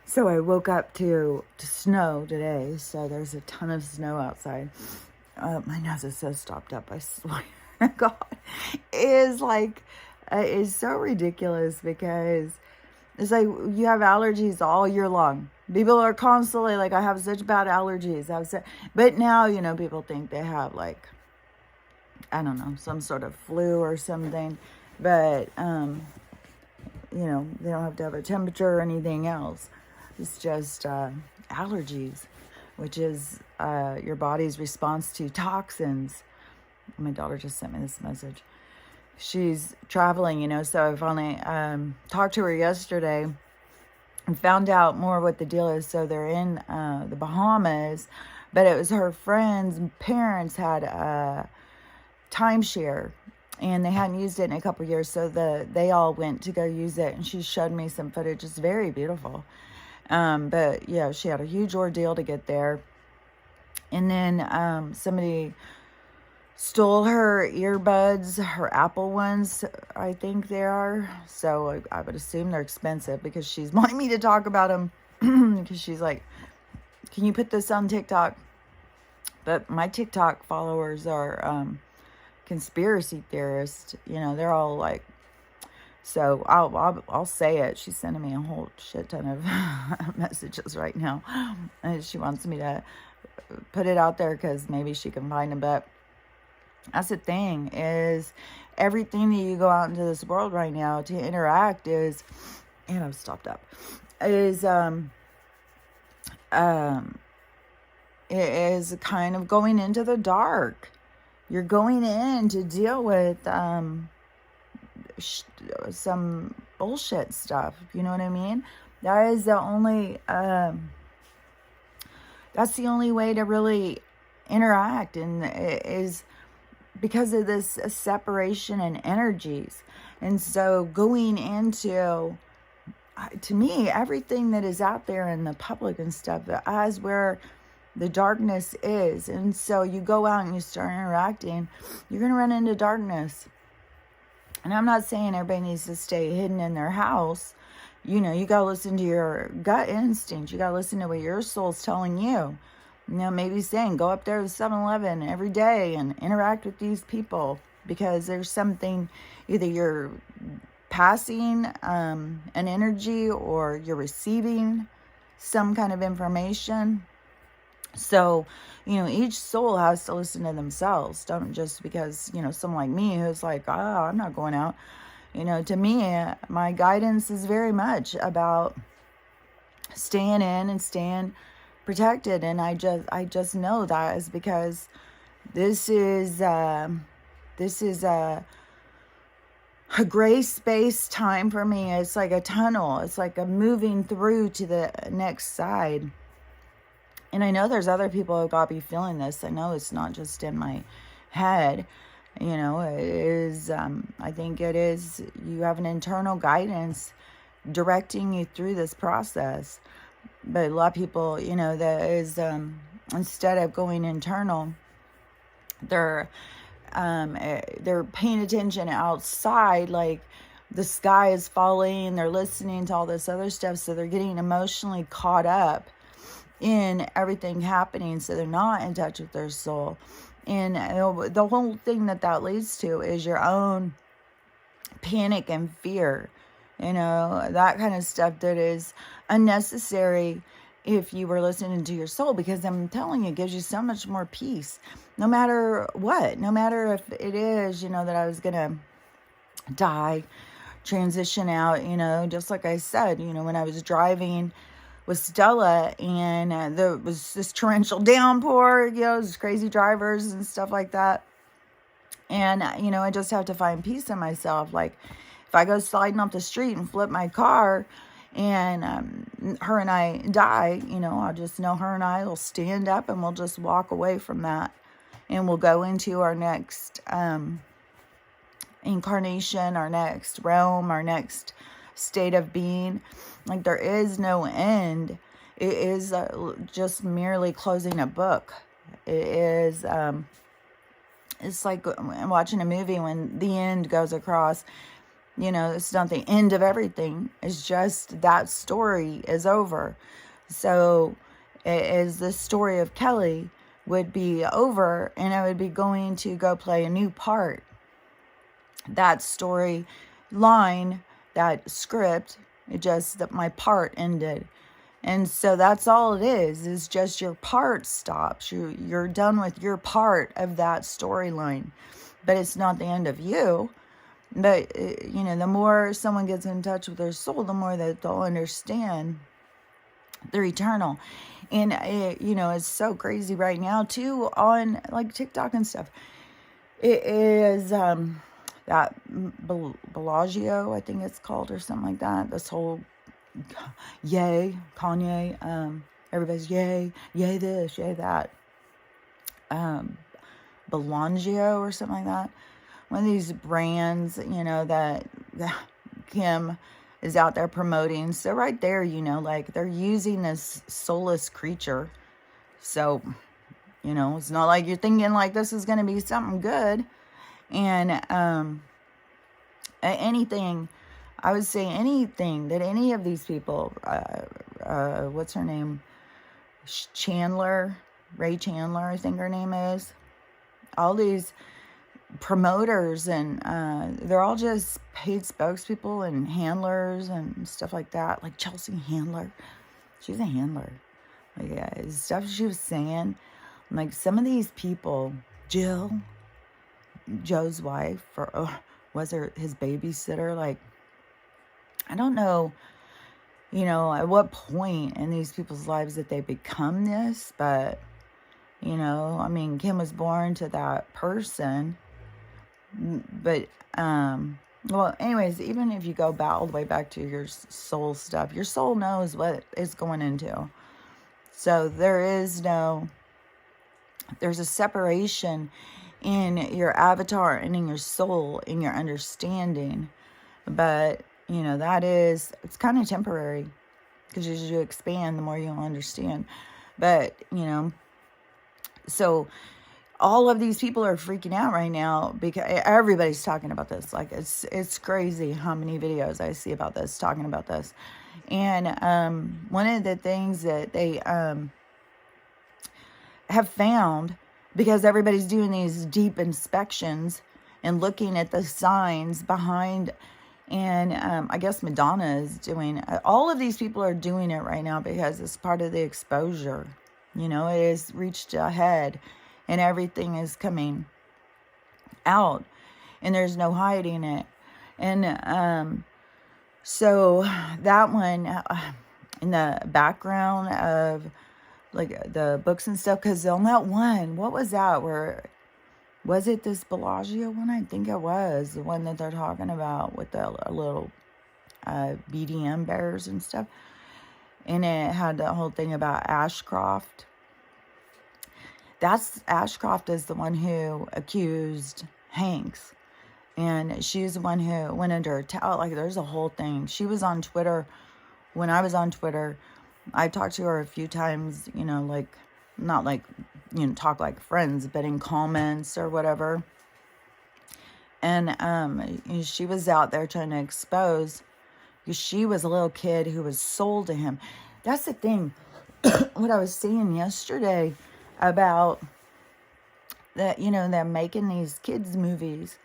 So I woke up to snow today. So there's a ton of snow outside. My nose is so stopped up. I swear to God, it is like it's so ridiculous because it's like you have allergies all year long. People are constantly like, I have such bad allergies. But now people think they have like, I don't know, some sort of flu or something. But they don't have to have a temperature or anything else. It's just allergies, which is your body's response to toxins. My daughter just sent me this message. She's traveling, so I finally talked to her yesterday and found out more what the deal is. So they're in the Bahamas, but it was her friend's parents had a timeshare and they hadn't used it in a couple of years. So they all went to go use it, and she showed me some footage. It's very beautiful. But yeah, she had a huge ordeal to get there. And then somebody stole her earbuds, her Apple ones, I think they are. So I would assume they're expensive because she's wanting me to talk about them because she's like, can you put this on TikTok? But my TikTok followers are conspiracy theorists. They're all like, so I'll say it. She's sending me a whole shit ton of messages right now. And she wants me to put it out there because maybe she can find them. But that's the thing, is everything that you go out into this world right now to interact is, and I'm stopped up, is it is kind of going into the dark. You're going in to deal with some bullshit stuff. You know what I mean? That is the only that's the only way to really interact, and it is because of this separation in energies. And so going into, to me, everything that is out there in the public and stuff, that is where the darkness is. And so you go out and you start interacting, you're going to run into darkness. And I'm not saying everybody needs to stay hidden in their house. You got to listen to your gut instinct. You got to listen to what your soul's telling you. Maybe saying, go up there to 7-Eleven every day and interact with these people, because there's something, either you're passing an energy or you're receiving some kind of information. So, each soul has to listen to themselves. Don't just because, someone like me who's like, oh, I'm not going out. To me, my guidance is very much about staying in and staying protected. And I just know that is because this is a gray space time for me. It's like a tunnel. It's like a moving through to the next side. And I know there's other people who got to be feeling this. I know it's not just in my head. It is, I think it is, you have an internal guidance directing you through this process. But a lot of people, that is, instead of going internal, they're paying attention outside, like the sky is falling, they're listening to all this other stuff, so they're getting emotionally caught up in everything happening, so they're not in touch with their soul. And the whole thing that leads to is your own panic and fear, that kind of stuff that is unnecessary if you were listening to your soul, because I'm telling you, it gives you so much more peace, no matter what. No matter if it is, that I was gonna die, transition out, just like I said, when I was driving with Stella and there was this torrential downpour, those crazy drivers and stuff like that. And, I just have to find peace in myself. Like, if I go sliding off the street and flip my car and her and I die, I'll just know her and I will stand up and we'll just walk away from that. And we'll go into our next incarnation, our next realm, our next state of being. Like, there is no end. It is just merely closing a book. It is, it's like watching a movie when the end goes across. It's not the end of everything. It's just that story is over. So as the story of Kelly would be over, and I would be going to go play a new part. That story line, that script, that my part ended. And so that's all it is just your part stops. You're done with your part of that storyline. But it's not the end of you. But, the more someone gets in touch with their soul, the more that they'll understand they're eternal. And, it's so crazy right now, too, on, like, TikTok and stuff. It is that Bellagio, I think it's called, or something like that. This whole yay, Kanye, everybody's yay this, yay that. Bellagio or something like that. One of these brands, that Kim is out there promoting. So right there, like they're using this soulless creature. So, it's not like you're thinking like this is going to be something good. And anything, I would say anything that any of these people, what's her name? Ray Chandler, I think her name is. All these promoters, and they're all just paid spokespeople and handlers and stuff like that. Like Chelsea Handler, she's a handler. Like stuff she was saying, like some of these people, Joe's wife, or was his babysitter. Like, I don't know, at what point in these people's lives that they become this, but Kim was born to that person. But, well, anyways, even if you go all the way back to your soul stuff, your soul knows what it's going into. So there's a separation in your avatar and in your soul, in your understanding. But, it's kind of temporary, because as you expand, the more you'll understand. But, so all of these people are freaking out right now because everybody's talking about this. Like, it's crazy how many videos I see about this, talking about this. And one of the things that they have found, because everybody's doing these deep inspections and looking at the signs behind, and I guess Madonna is doing, all of these people are doing it right now because it's part of the exposure. It has reached ahead, and everything is coming out, and there's no hiding it. And so that one, in the background of like the books and stuff, because on that one, what was that? Was it this Bellagio one? I think it was the one that they're talking about with the little BDM bears and stuff. And it had the whole thing about Ashcroft. Ashcroft is the one who accused Hanks. And she's the one who went under attack. Like, there's a whole thing. She was on Twitter. When I was on Twitter, I talked to her a few times, like, not like, talk like friends, but in comments or whatever. And she was out there trying to expose, because she was a little kid who was sold to him. That's the thing. What I was saying yesterday about that, they're making these kids movies,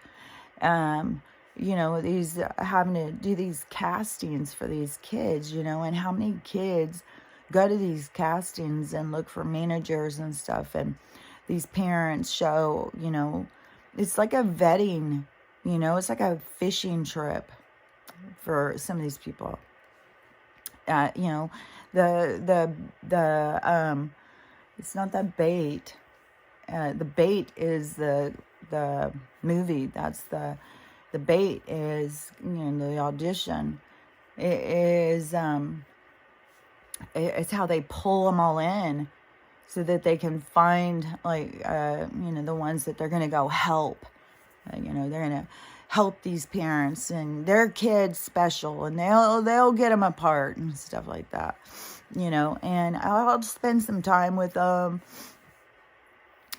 these having to do these castings for these kids, and how many kids go to these castings and look for managers and stuff, and these parents show, it's like a vetting, it's like a fishing trip for some of these people. It's not the bait. The bait is the movie. That's the bait is, the audition. It is, it's how they pull them all in so that they can find, like, the ones that they're going to go help. They're going to help these parents and their kids special, and they'll get them apart and stuff like that. And I'll spend some time with them.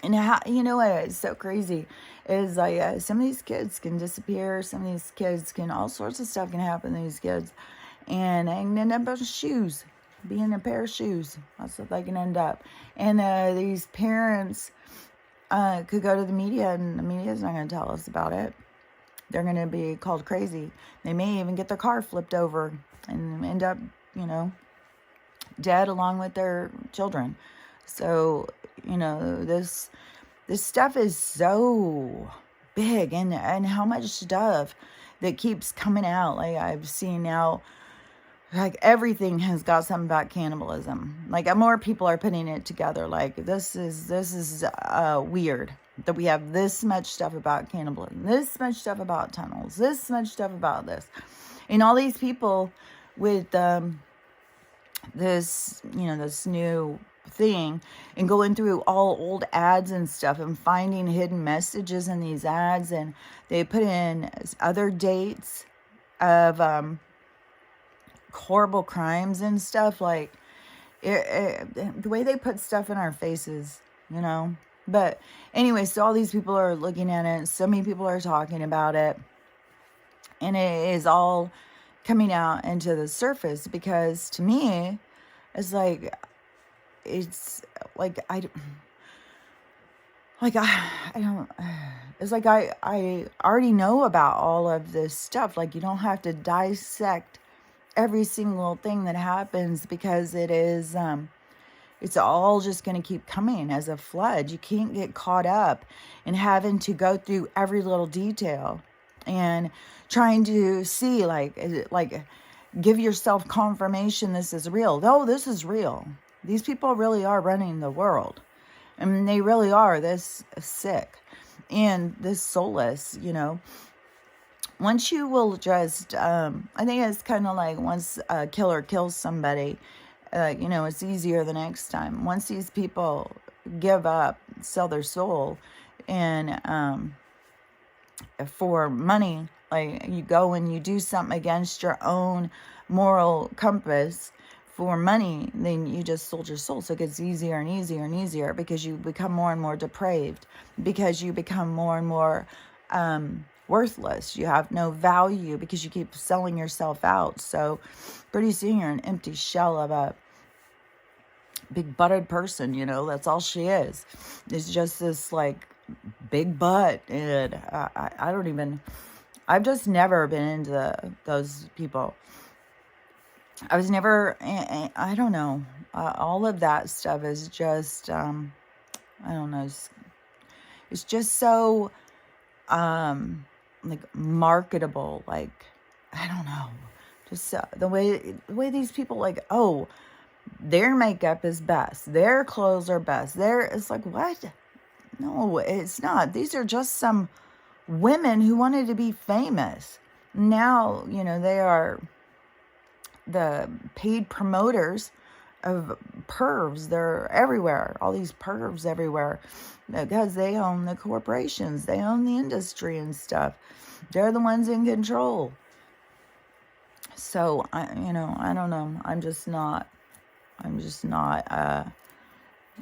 And how, you know what is so crazy is like some of these kids can disappear. Some of these kids can, all sorts of stuff can happen to these kids. And they can end up with shoes, being a pair of shoes. That's what they can end up. And these parents could go to the media, and the media's not going to tell us about it. They're going to be called crazy. They may even get their car flipped over and end up, you know, dead along with their children. So, you know, this stuff is so big, and how much stuff that keeps coming out. Like I've seen now, like everything has got something about cannibalism. Like more people are putting it together. Like this is weird that we have this much stuff about cannibalism, this much stuff about tunnels, this much stuff about this, and all these people with this, you know, this new thing, and going through all old ads and stuff and finding hidden messages in these ads, and they put in other dates of horrible crimes and stuff. Like the way they put stuff in our faces, you know. But anyway, so all these people are looking at it, so many people are talking about it, and it is all coming out into the surface, because to me it's like I don't, it's like I already know about all of this stuff. Like you don't have to dissect every single thing that happens, because it is it's all just going to keep coming as a flood. You can't get caught up in having to go through every little detail and trying to see, like give yourself confirmation this is real. No, this is real. These people really are running the world. I mean, they really are this sick and this soulless, you know. Once you will just, I think it's kind of like once a killer kills somebody, you know, it's easier the next time. Once these people give up, sell their soul, and for money, like you go and you do something against your own moral compass for money, then you just sold your soul. So it gets easier and easier and easier, because you become more and more depraved, because you become more and more worthless. You have no value because you keep selling yourself out. So pretty soon you're an empty shell of a big butted person, you know. That's all she is. It's just this like big butt. And I don't even, I've just never been into those people. I was never, I don't know. All of that stuff is just, I don't know. It's just so, like marketable. Like, I don't know. Just the way these people, like, oh, their makeup is best. Their clothes are best. It's like, what? No, it's not. These are just some women who wanted to be famous. Now, you know, they are the paid promoters of pervs. They're everywhere. All these pervs everywhere, because they own the corporations. They own the industry and stuff. They're the ones in control. So I don't know. I'm just not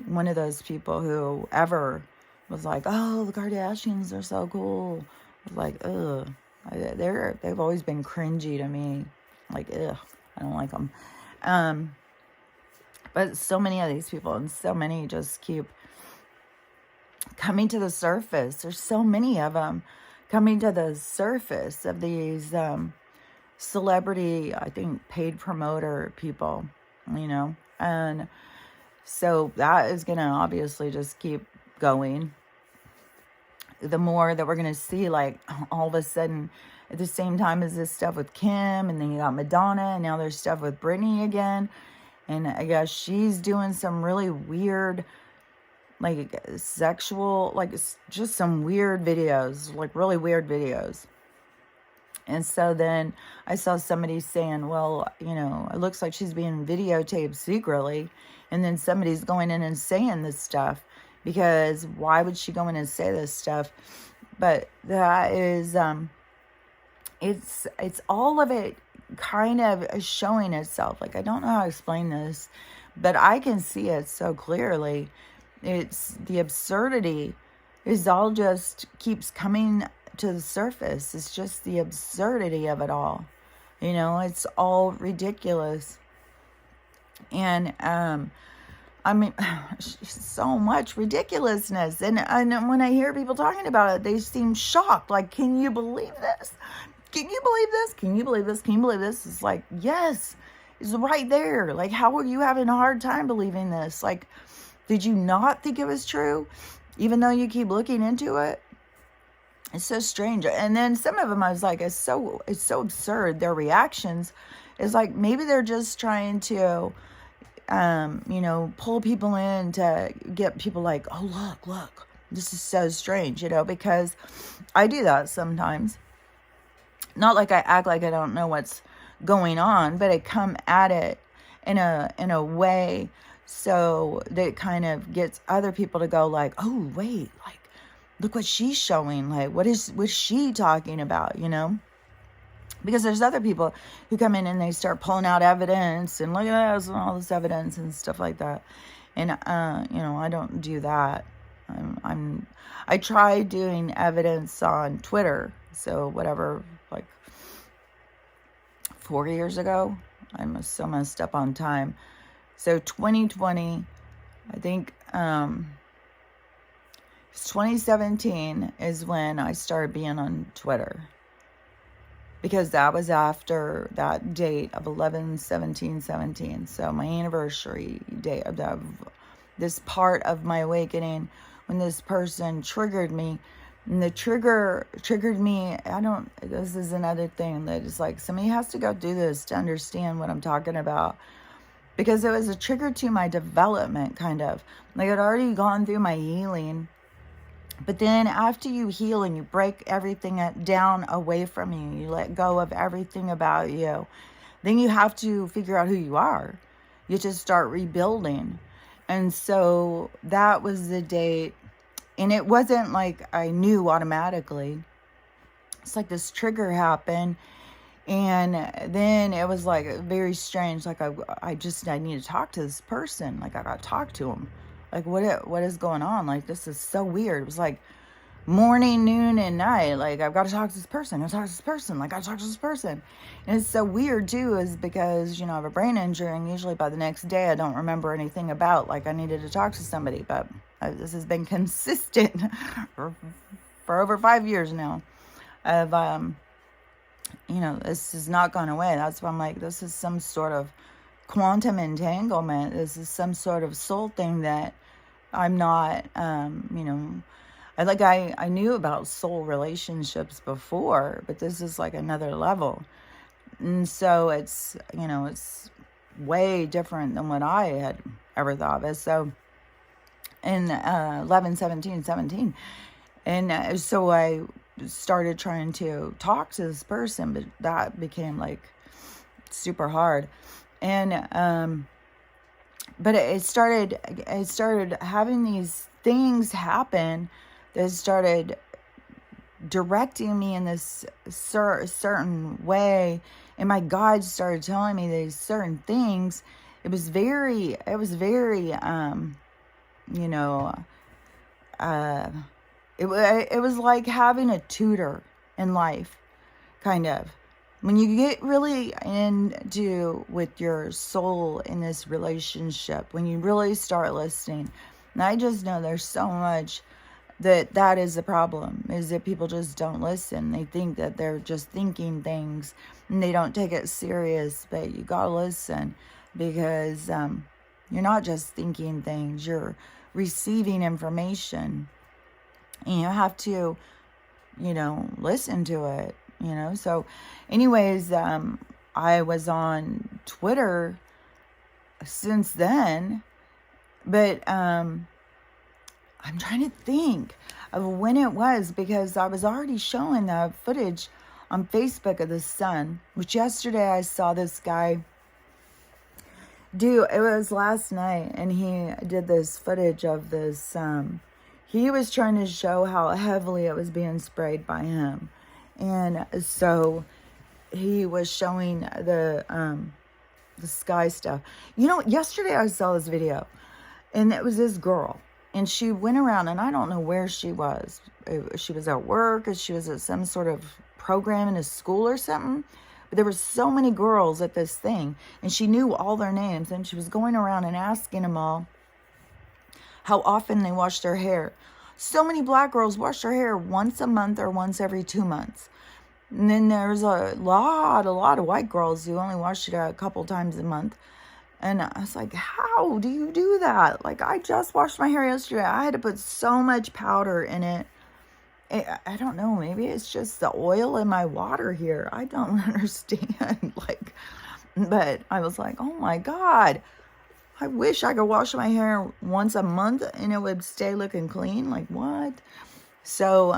one of those people who ever was like, oh, the Kardashians are so cool. I was like, ugh. They've always been cringy to me. Like, ugh. I don't like them. But so many of these people, and so many just keep coming to the surface. There's so many of them coming to the surface of these celebrity, I think, paid promoter people, you know. And so that is going to obviously just keep going. The more that we're going to see, like, all of a sudden, at the same time as this stuff with Kim, and then you got Madonna, and now there's stuff with Britney again. And I guess she's doing some really weird, like, sexual, like, just some weird videos, like, really weird videos. And so then I saw somebody saying, well, you know, it looks like she's being videotaped secretly. And then somebody's going in and saying this stuff, because why would she go in and say this stuff? But that is, it's all of it kind of showing itself. Like, I don't know how to explain this, but I can see it so clearly. It's the absurdity is all just keeps coming to the surface. It's just the absurdity of it all. You know, it's all ridiculous. And I mean, so much ridiculousness. And when I hear people talking about it, they seem shocked. Like, can you believe this? Can you believe this? Can you believe this? Can you believe this? It's like, yes, it's right there. Like, how are you having a hard time believing this? Like, did you not think it was true? Even though you keep looking into it? It's so strange. And then some of them, I was like, it's so absurd. Their reactions is like, maybe they're just trying to, you know, pull people in to get people like, oh, look, this is so strange, you know, because I do that sometimes. Not like I act like I don't know what's going on, but I come at it in a way so that it kind of gets other people to go like, oh, wait, like, look what she's showing. Like, what's she talking about, you know? Because there's other people who come in and they start pulling out evidence and look at this and all this evidence and stuff like that. And, you know, I don't do that. I tried doing evidence on Twitter. So whatever, like 4 years ago, I'm so messed up on time. So 2020, I think, 2017 is when I started being on Twitter. Because that was after that date of 11/17/17. So my anniversary date of this part of my awakening, when this person triggered me. And the triggered me. This is another thing that is like, somebody has to go do this to understand what I'm talking about. Because it was a trigger to my development, kind of. Like, I'd already gone through my healing. But then after you heal and you break everything down away from you, you let go of everything about you, then you have to figure out who you are. You just start rebuilding. And so that was the date. And it wasn't like I knew automatically. It's like this trigger happened. And then it was like very strange. Like, I need to talk to this person. Like, I got to talk to him. Like, what is going on? Like, this is so weird. It was like morning, noon, and night. Like, I've got to talk to this person. Like, I got to talk to this person. And it's so weird, too, is because, you know, I have a brain injury, and usually by the next day I don't remember anything about, like, I needed to talk to somebody. But this has been consistent for over 5 years now of, you know, this has not gone away. That's why I'm like, this is some sort of quantum entanglement. This is some sort of soul thing that I'm not, you know, I knew about soul relationships before, but this is like another level. And so it's, you know, it's way different than what I had ever thought of it. So in 11/17/17, and so I started trying to talk to this person, but that became like super hard. And but it started having these things happen that started directing me in this certain way, and my guide started telling me these certain things. It was very you know, it was like having a tutor in life, kind of. When you get really into with your soul in this relationship, when you really start listening, and I just know there's so much that is the problem, is that people just don't listen. They think that they're just thinking things, and they don't take it serious. But you gotta listen, because you're not just thinking things, you're receiving information. And you have to, you know, listen to it, you know. So anyways, I was on Twitter since then, but I'm trying to think of when it was, because I was already showing the footage on Facebook of the sun, which yesterday I saw this guy do. It was last night, and he did this footage of this. He was trying to show how heavily it was being sprayed by him. And so he was showing the sky stuff. You know, yesterday I saw this video, and it was this girl. And she went around, and I don't know where she was. She was at work, or she was at some sort of program in a school or something. But there were so many girls at this thing, and she knew all their names, and she was going around and asking them all how often they washed their hair. So many black girls wash their hair once a month or once every 2 months. And then there's a lot of white girls who only wash it a couple times a month. And I was like, how do you do that? Like, I just washed my hair yesterday. I had to put so much powder in it. I don't know. Maybe it's just the oil in my water here. I don't understand. But I was like, oh my God. I wish I could wash my hair once a month and it would stay looking clean. Like, what? So,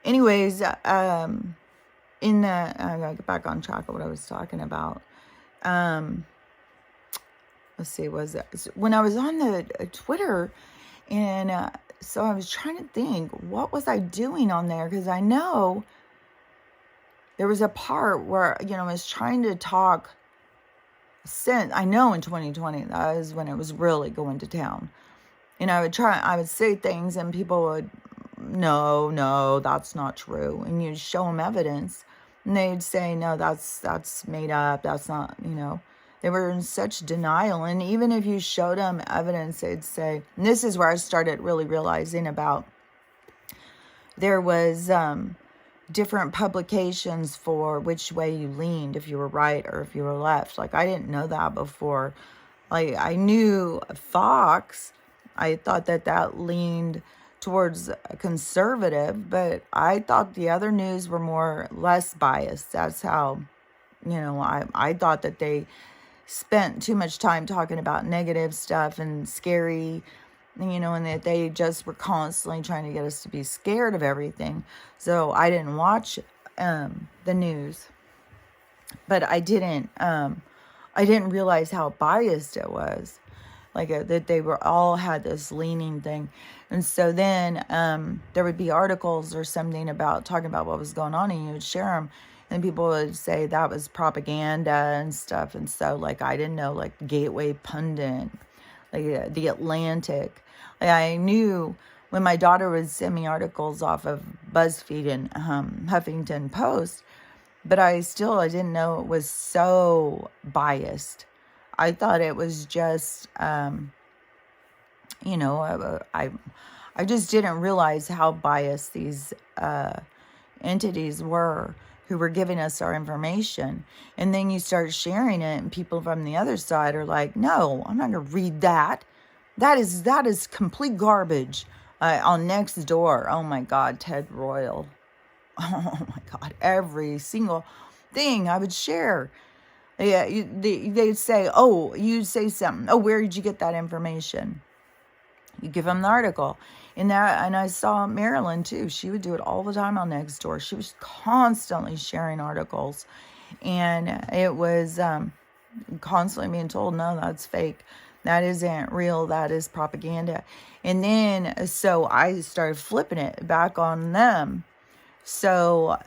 anyways, I gotta get back on track of what I was talking about. Let's see, was it when I was on the Twitter, and so I was trying to think, what was I doing on there? Because I know there was a part where, I was trying to talk sense. I know in 2020, that was when it was really going to town. And I would say things, and people would, no, that's not true. And you'd show them evidence, and they'd say, no, that's made up. That's not, they were in such denial. And even if you showed them evidence, they'd say, and this is where I started really realizing about, there was different publications for which way you leaned, if you were right or if you were left. Like, I didn't know that before. Like, I knew Fox, I thought that leaned towards conservative, but I thought the other news were less biased. That's how, I thought that they spent too much time talking about negative stuff and scary, and that they just were constantly trying to get us to be scared of everything. So I didn't watch the news, but I didn't realize how biased it was. Like, that they were all had this leaning thing. And so then there would be articles or something talking about what was going on, and you would share them, and people would say that was propaganda and stuff. And so, like, I didn't know, like, Gateway Pundit, like The Atlantic. Like, I knew when my daughter would send me articles off of BuzzFeed and Huffington Post, but I didn't know it was so biased. I thought it was just, I just didn't realize how biased these entities were who were giving us our information. And then you start sharing it, and people from the other side are like, no, I'm not going to read that. That is complete garbage. On Nextdoor, oh my God, Ted Royal. Oh my God, every single thing I would share. Yeah, they'd say, oh, you say something. Oh, where did you get that information? You give them the article. And I saw Marilyn too. She would do it all the time on Nextdoor. She was constantly sharing articles. And it was constantly being told, no, that's fake. That isn't real. That is propaganda. And then, so I started flipping it back on them. So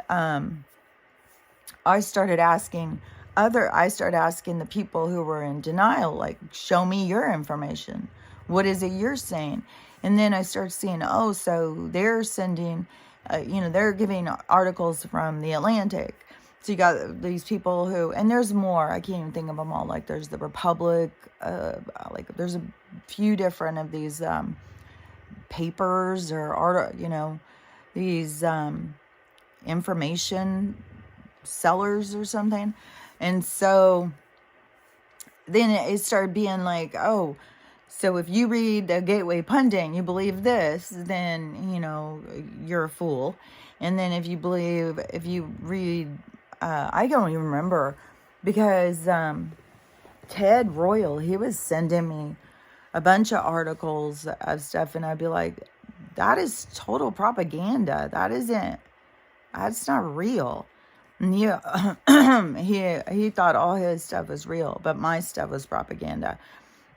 I started asking the people who were in denial, like, show me your information. What is it you're saying? And then I started seeing, oh, so they're sending, they're giving articles from The Atlantic. So you got these people who, and there's more, I can't even think of them all. Like, there's the Republic, there's a few different of these papers or these information sellers or something. And so then it started being like, oh, so if you read the Gateway Pundit and you believe this, then, you're a fool. And then if you read, I don't even remember, because Ted Royal, he was sending me a bunch of articles of stuff, and I'd be like, that is total propaganda. That's not real. And he thought all his stuff was real, but my stuff was propaganda.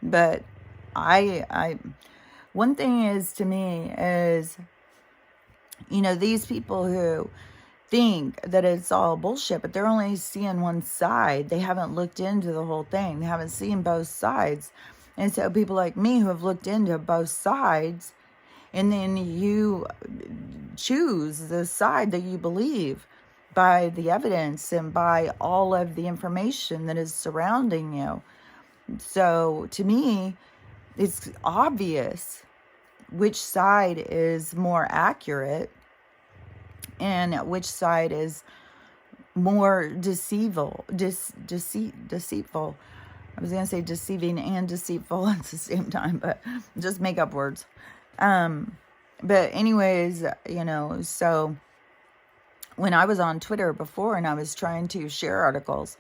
But one thing is, to me, is, these people who think that it's all bullshit, but they're only seeing one side. They haven't looked into the whole thing. They haven't seen both sides. And so people like me who have looked into both sides, and then you choose the side that you believe by the evidence and by all of the information that is surrounding you. So to me, it's obvious which side is more accurate and which side is more deceitful. I was going to say deceiving and deceitful at the same time, but just make up words. But anyways, so when I was on Twitter before and I was trying to share articles,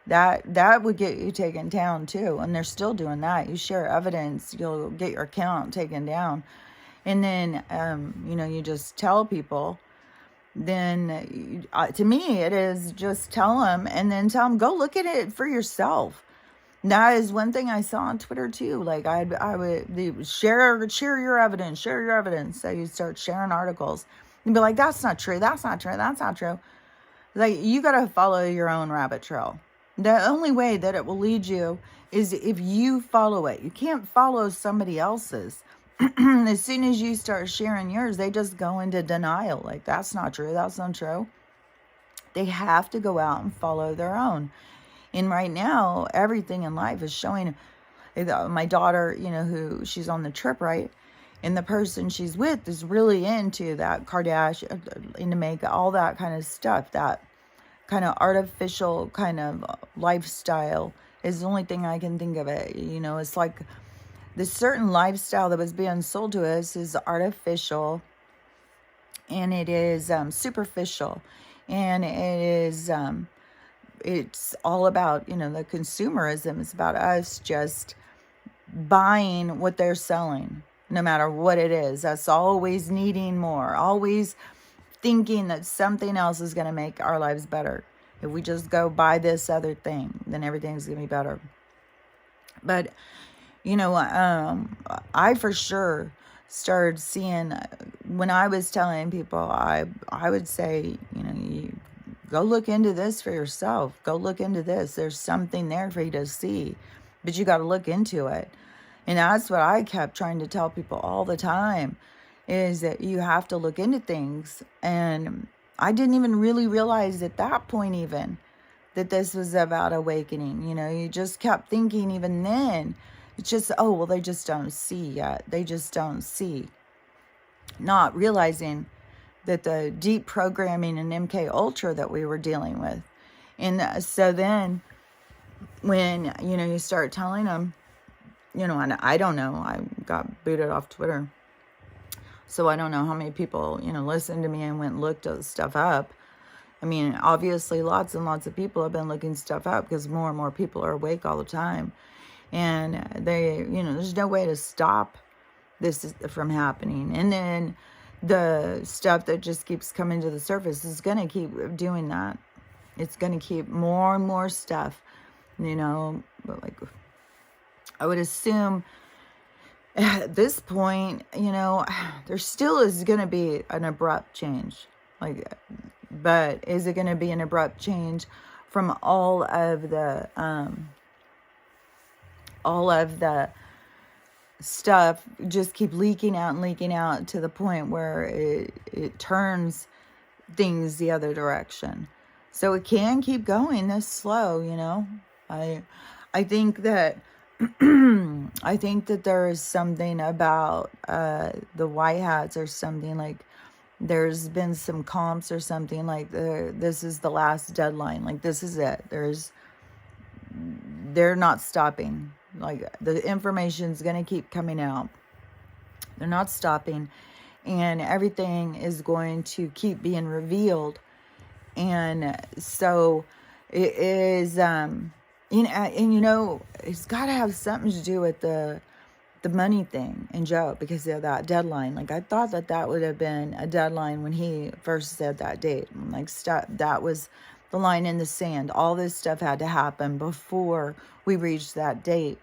that would get you taken down too. And they're still doing that. You share evidence, you'll get your account taken down. And then, you just tell people. Then to me, it is just tell them and then tell them, go look at it for yourself. That is one thing I saw on Twitter too. Like I would share your evidence, share your evidence. So you start sharing articles and be like, that's not true. That's not true. That's not true. Like, you got to follow your own rabbit trail. The only way that it will lead you is if you follow it. You can't follow somebody else's. As soon as you start sharing yours, they just go into denial. Like, that's not true. That's not true. They have to go out and follow their own. And right now, everything in life is showing. My daughter, who she's on the trip, right? And the person she's with is really into that Kardashian, into makeup, all that kind of stuff. That kind of artificial kind of lifestyle is the only thing I can think of it. It's like this certain lifestyle that was being sold to us is artificial, and it is superficial, and it is it's all about the consumerism. It's about us just buying what they're selling, no matter what it is. Us always needing more, always thinking that something else is going to make our lives better. If we just go buy this other thing, then everything's going to be better. But I for sure started seeing, when I was telling people, I would say, you go look into this for yourself. Go look into this. There's something there for you to see, but you got to look into it. And that's what I kept trying to tell people all the time, is that you have to look into things. And I didn't even really realize at that point even that this was about awakening. You just kept thinking even then, it's just, oh, well, they just don't see yet. They just don't see. Not realizing that the deep programming in MK Ultra that we were dealing with. And so then when, you start telling them, and I don't know, I got booted off Twitter. So I don't know how many people, listened to me and went and looked stuff up. I mean, obviously lots and lots of people have been looking stuff up because more and more people are awake all the time. And they, there's no way to stop this from happening. And then the stuff that just keeps coming to the surface is going to keep doing that. It's going to keep more and more stuff, but like, I would assume at this point, there still is going to be an abrupt change. But is it going to be an abrupt change from all of the stuff just keep leaking out to the point where it turns things the other direction? So it can keep going this slow, I think that I think that there is something about the white hats or something, like there's been some comps or something, like this is the last deadline, like this is it. They're not stopping. Like, the information's going to keep coming out. They're not stopping. And everything is going to keep being revealed. And so it is, and it's got to have something to do with the money thing in Joe, because of that deadline. Like, I thought that would have been a deadline when he first said that date. Like, that was the line in the sand. All this stuff had to happen before we reached that date.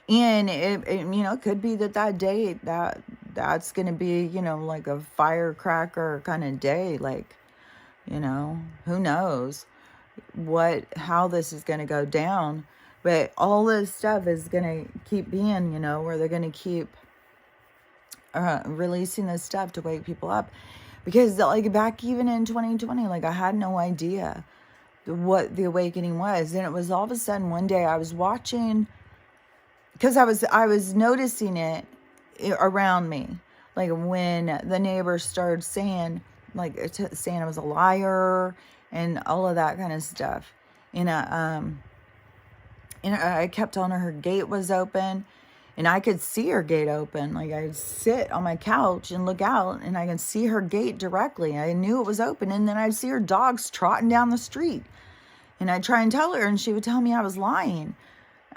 And it could be that date, that's going to be, like a firecracker kind of day. Like, who knows how this is going to go down. But all this stuff is going to keep being, where they're going to keep releasing this stuff to wake people up. Because like back even in 2020, like I had no idea what the awakening was. And it was all of a sudden one day I was watching, because I was noticing it around me. Like when the neighbors started saying, saying I was a liar and all of that kind of stuff. And I kept telling her gate was open, and I could see her gate open. Like I'd sit on my couch and look out, and I could see her gate directly. I knew it was open, and then I'd see her dogs trotting down the street. And I'd try and tell her, and she would tell me I was lying.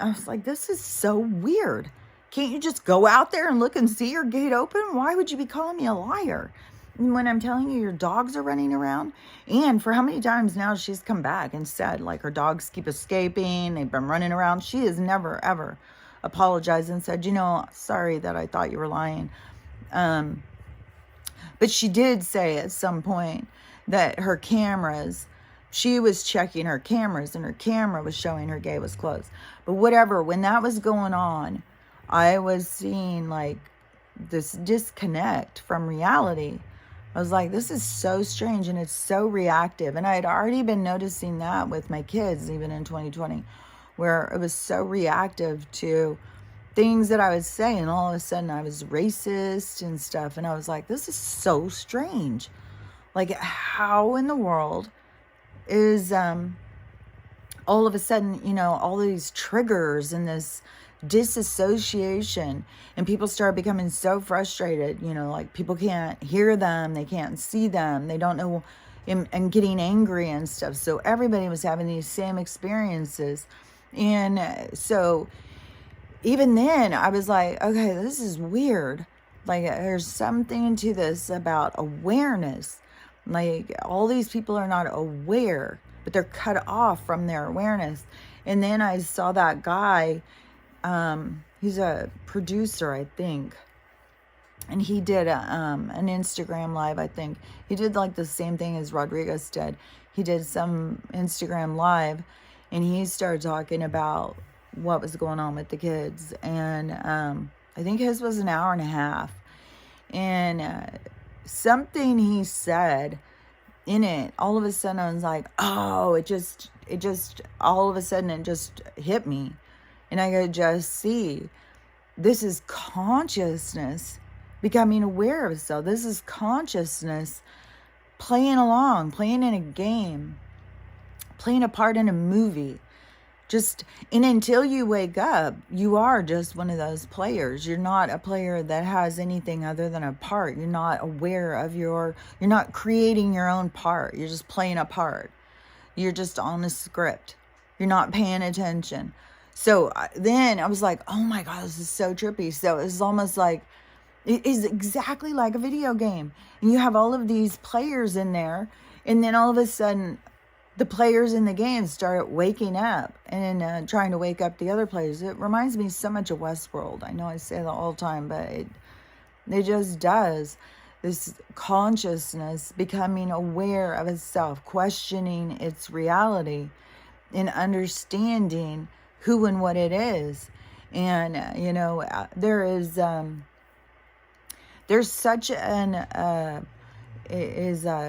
I was like, this is so weird. Can't you just go out there and look and see your gate open? Why would you be calling me a liar when I'm telling you your dogs are running around? And for how many times now she's come back and said, like, her dogs keep escaping, they've been running around. She has never, ever apologized and said, sorry that I thought you were lying. But she did say at some point that her cameras, she was checking her cameras, and her camera was showing her gate was closed. But whatever, when that was going on, I was seeing like this disconnect from reality. I was like, this is so strange, and it's so reactive. And I had already been noticing that with my kids, even in 2020, where it was so reactive to things that I was saying. All of a sudden I was racist and stuff. And I was like, this is so strange. Like, how in the world is all of a sudden, all these triggers and this disassociation, and people start becoming so frustrated, like people can't hear them, they can't see them, they don't know, and getting angry and stuff. So everybody was having these same experiences. And so even then I was like, okay, this is weird. Like there's something to this about awareness. Like all these people are not aware, but they're cut off from their awareness. And then I saw that guy, he's a producer, I think. And he did an Instagram live, I think. He did like the same thing as Rodriguez did. He did some Instagram live, and he started talking about what was going on with the kids. And I think his was an hour and a half. And something he said in it, all of a sudden I was like, oh, it just all of a sudden it just hit me. And I could just see, this is consciousness becoming aware of itself. This is consciousness playing along, playing in a game, playing a part in a movie. And until you wake up, you are just one of those players. You're not a player that has anything other than a part. You're not aware of you're not creating your own part. You're just playing a part. You're just on a script. You're not paying attention. So then I was like, oh my God, this is so trippy. So it's almost like, it is exactly like a video game. And you have all of these players in there. And then all of a sudden, the players in the game start waking up and trying to wake up the other players. It reminds me so much of Westworld. I know I say that all the time, but it just does. This consciousness becoming aware of itself, questioning its reality, and understanding who and what it is. And, there's such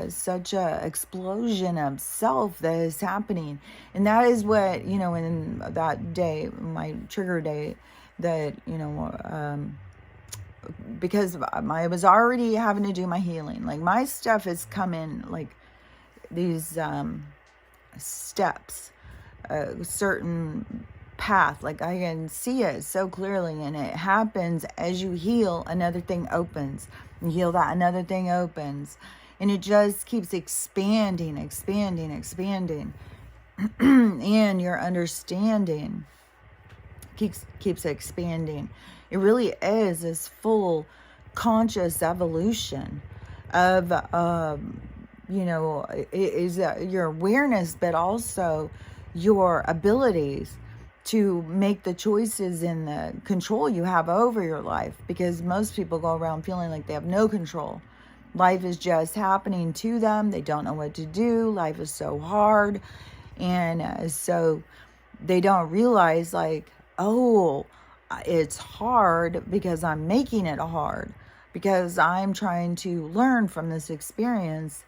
such a explosion of self that is happening. And that is what, in that day, my trigger day, that, because I was already having to do my healing. Like my stuff is coming, like these steps, a certain path. Like I can see it so clearly, and it happens as you heal. Another thing opens. You heal that, another thing opens, and it just keeps expanding. And your understanding keeps expanding. It really is this full conscious evolution of is your awareness, but also your abilities to make the choices and the control you have over your life. Because most people go around feeling like they have no control. Life is just happening to them. They don't know what to do. Life is so hard. And so they don't realize, like, oh, it's hard because I'm making it hard, because I'm trying to learn from this experience.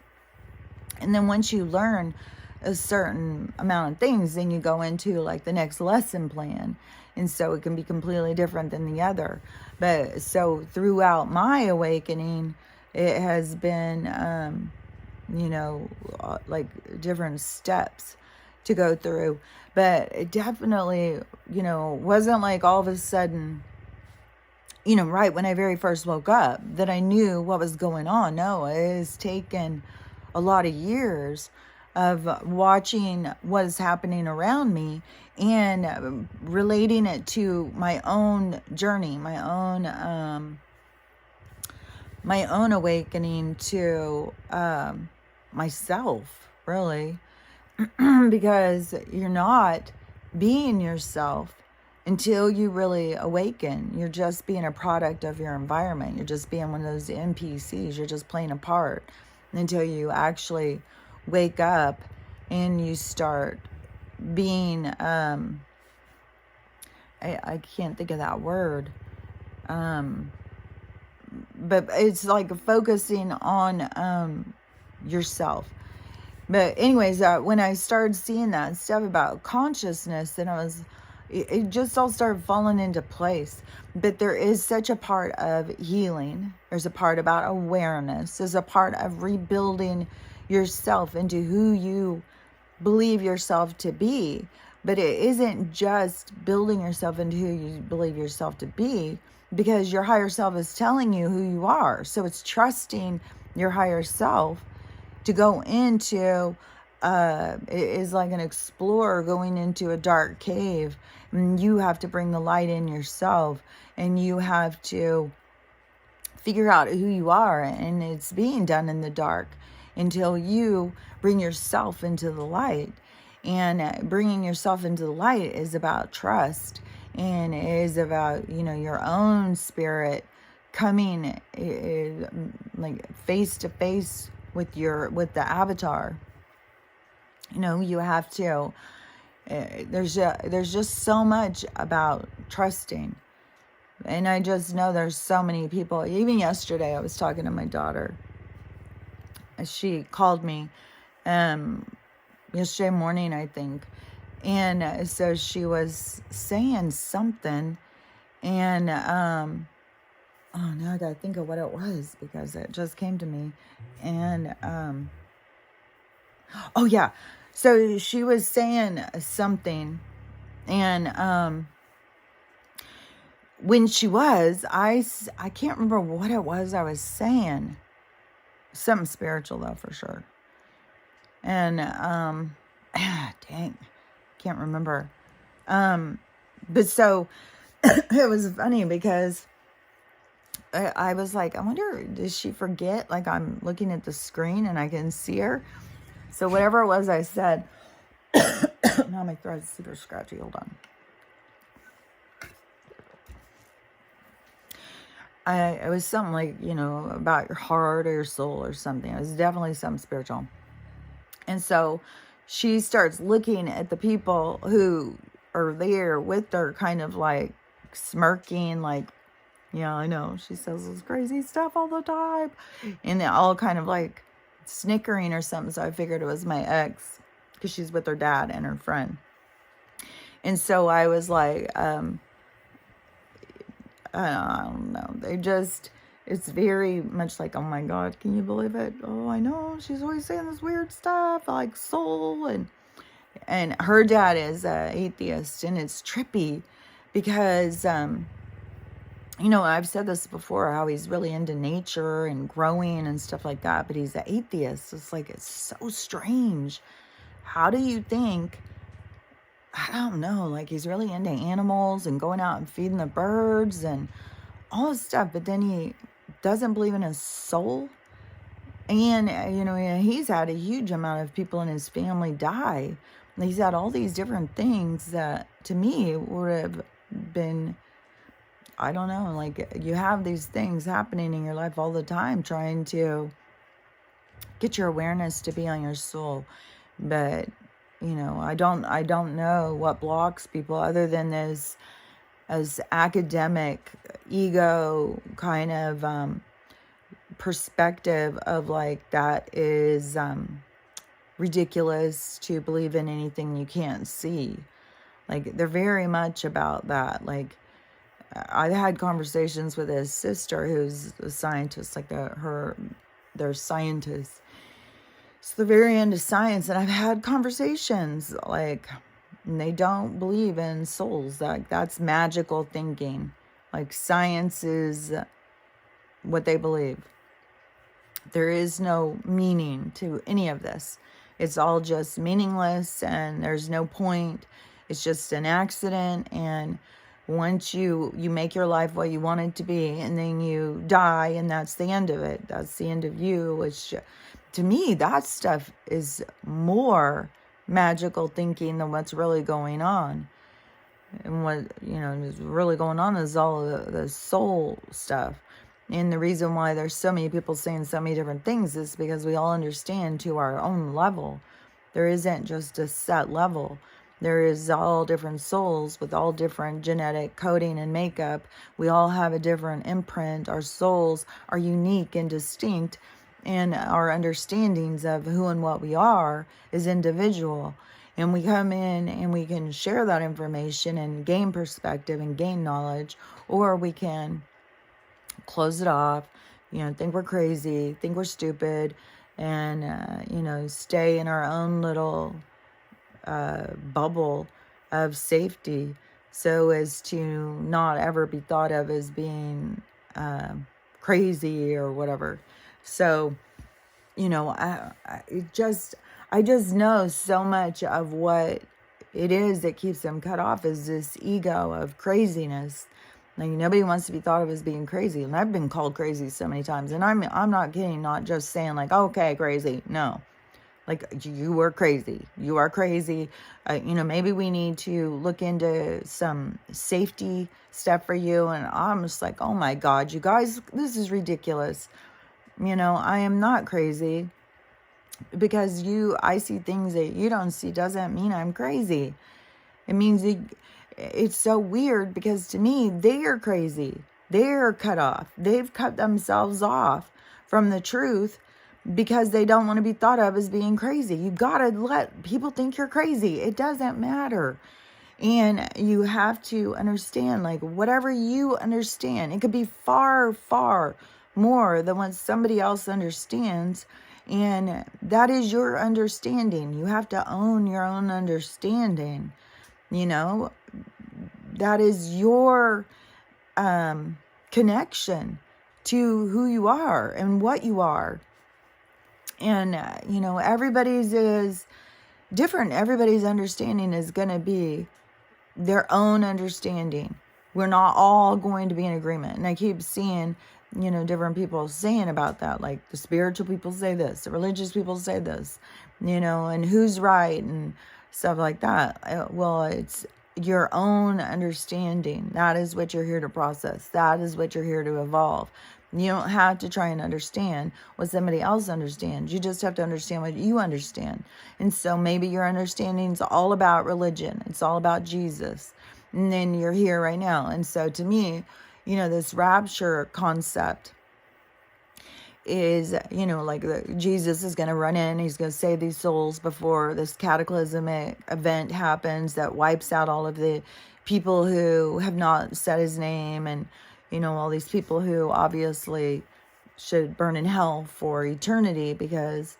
And then once you learn a certain amount of things, then you go into like the next lesson plan. And so it can be completely different than the other. But so throughout my awakening, it has been, like different steps to go through. But it definitely, wasn't like all of a sudden, right when I very first woke up that I knew what was going on. No, it has taken a lot of years of watching what is happening around me and relating it to my own journey, my own awakening to myself, really. Because you're not being yourself until you really awaken. You're just being a product of your environment. You're just being one of those NPCs. You're just playing a part until you actually wake up and you start being, I can't think of that word. But it's like focusing on yourself. But anyways, when I started seeing that stuff about consciousness, then it just all started falling into place. But there is such a part of healing. There's a part about awareness. There's a part of rebuilding yourself into who you believe yourself to be. But it isn't just building yourself into who you believe yourself to be, because your higher self is telling you who you are. So it's trusting your higher self to go into, it is like an explorer going into a dark cave. And you have to bring the light in yourself, and you have to figure out who you are. And it's being done in the dark until you bring yourself into the light. And bringing yourself into the light is about trust, and it is about, your own spirit coming like face to face with the avatar. You have to, there's just so much about trusting. And I just know there's so many people. Even yesterday I was talking to my daughter. She called me yesterday morning, I think. And so she was saying something, and oh, now I gotta think of what it was, because it just came to me. And oh yeah, so she was saying something, and when she was, I can't remember what it was I was saying. Something spiritual though, for sure. And dang, can't remember. But so it was funny because I was like, I wonder, did she forget? Like, I'm looking at the screen and I can see her. So whatever it was I said, now my throat's super scratchy. Hold on. It was something like, about your heart or your soul or something. It was definitely something spiritual. And so she starts looking at the people who are there with her, kind of like smirking, like, yeah, I know, she says this crazy stuff all the time. And they're all kind of like snickering or something. So I figured it was my ex, because she's with her dad and her friend. And so I was like, I don't know. It's very much like, oh my God, can you believe it? Oh, I know, she's always saying this weird stuff, like soul. And her dad is an atheist, and it's trippy because, I've said this before, how he's really into nature and growing and stuff like that, but he's an atheist. It's like, it's so strange. How do you think, I don't know, like he's really into animals and going out and feeding the birds and all this stuff, but then he doesn't believe in his soul. And, he's had a huge amount of people in his family die. He's had all these different things that to me would have been, I don't know, like you have these things happening in your life all the time, trying to get your awareness to be on your soul. But I don't know what blocks people other than this as academic ego kind of perspective of like that is ridiculous to believe in anything you can't see. Like they're very much about that. Like I've had conversations with his sister who's a scientist, like they're scientists. So they're very into science, and I've had conversations like, and they don't believe in souls. Like that's magical thinking. Like science is what they believe. There is no meaning to any of this. It's all just meaningless, and there's no point. It's just an accident, and once you make your life what you want it to be, and then you die, and that's the end of it. That's the end of you, which to me, that stuff is more magical thinking than what's really going on. And what, is really going on is all the soul stuff. And the reason why there's so many people saying so many different things is because we all understand to our own level. There isn't just a set level. There is all different souls with all different genetic coding and makeup. We all have a different imprint. Our souls are unique and distinct, and our understandings of who and what we are is individual. And we come in and we can share that information and gain perspective and gain knowledge, or we can close it off, think we're crazy, think we're stupid, and, stay in our own little bubble of safety so as to not ever be thought of as being crazy or whatever. So, I just know so much of what it is that keeps them cut off is this ego of craziness. Like nobody wants to be thought of as being crazy, and I've been called crazy so many times. And I'm not kidding, not just saying like, okay, crazy. No, like you were crazy. You are crazy. Maybe we need to look into some safety stuff for you. And I'm just like, oh my God, you guys, this is ridiculous. I am not crazy. Because I see things that you don't see doesn't mean I'm crazy. It means it's so weird because to me, they are crazy. They're cut off. They've cut themselves off from the truth because they don't want to be thought of as being crazy. You got to let people think you're crazy. It doesn't matter. And you have to understand, like, whatever you understand, it could be far, far more than what somebody else understands. And that is your understanding. You have to own your own understanding. That is your connection to who you are and what you are. And, everybody's is different. Everybody's understanding is going to be their own understanding. We're not all going to be in agreement. And I keep seeing, different people saying about that. Like the spiritual people say this, the religious people say this, and who's right and stuff like that. Well, it's your own understanding. That is what you're here to process. That is what you're here to evolve. You don't have to try and understand what somebody else understands. You just have to understand what you understand. And so maybe your understanding is all about religion. It's all about Jesus. And then you're here right now. And so to me, this rapture concept is, Jesus is going to run in. He's going to save these souls before this cataclysmic event happens that wipes out all of the people who have not said his name, and all these people who obviously should burn in hell for eternity because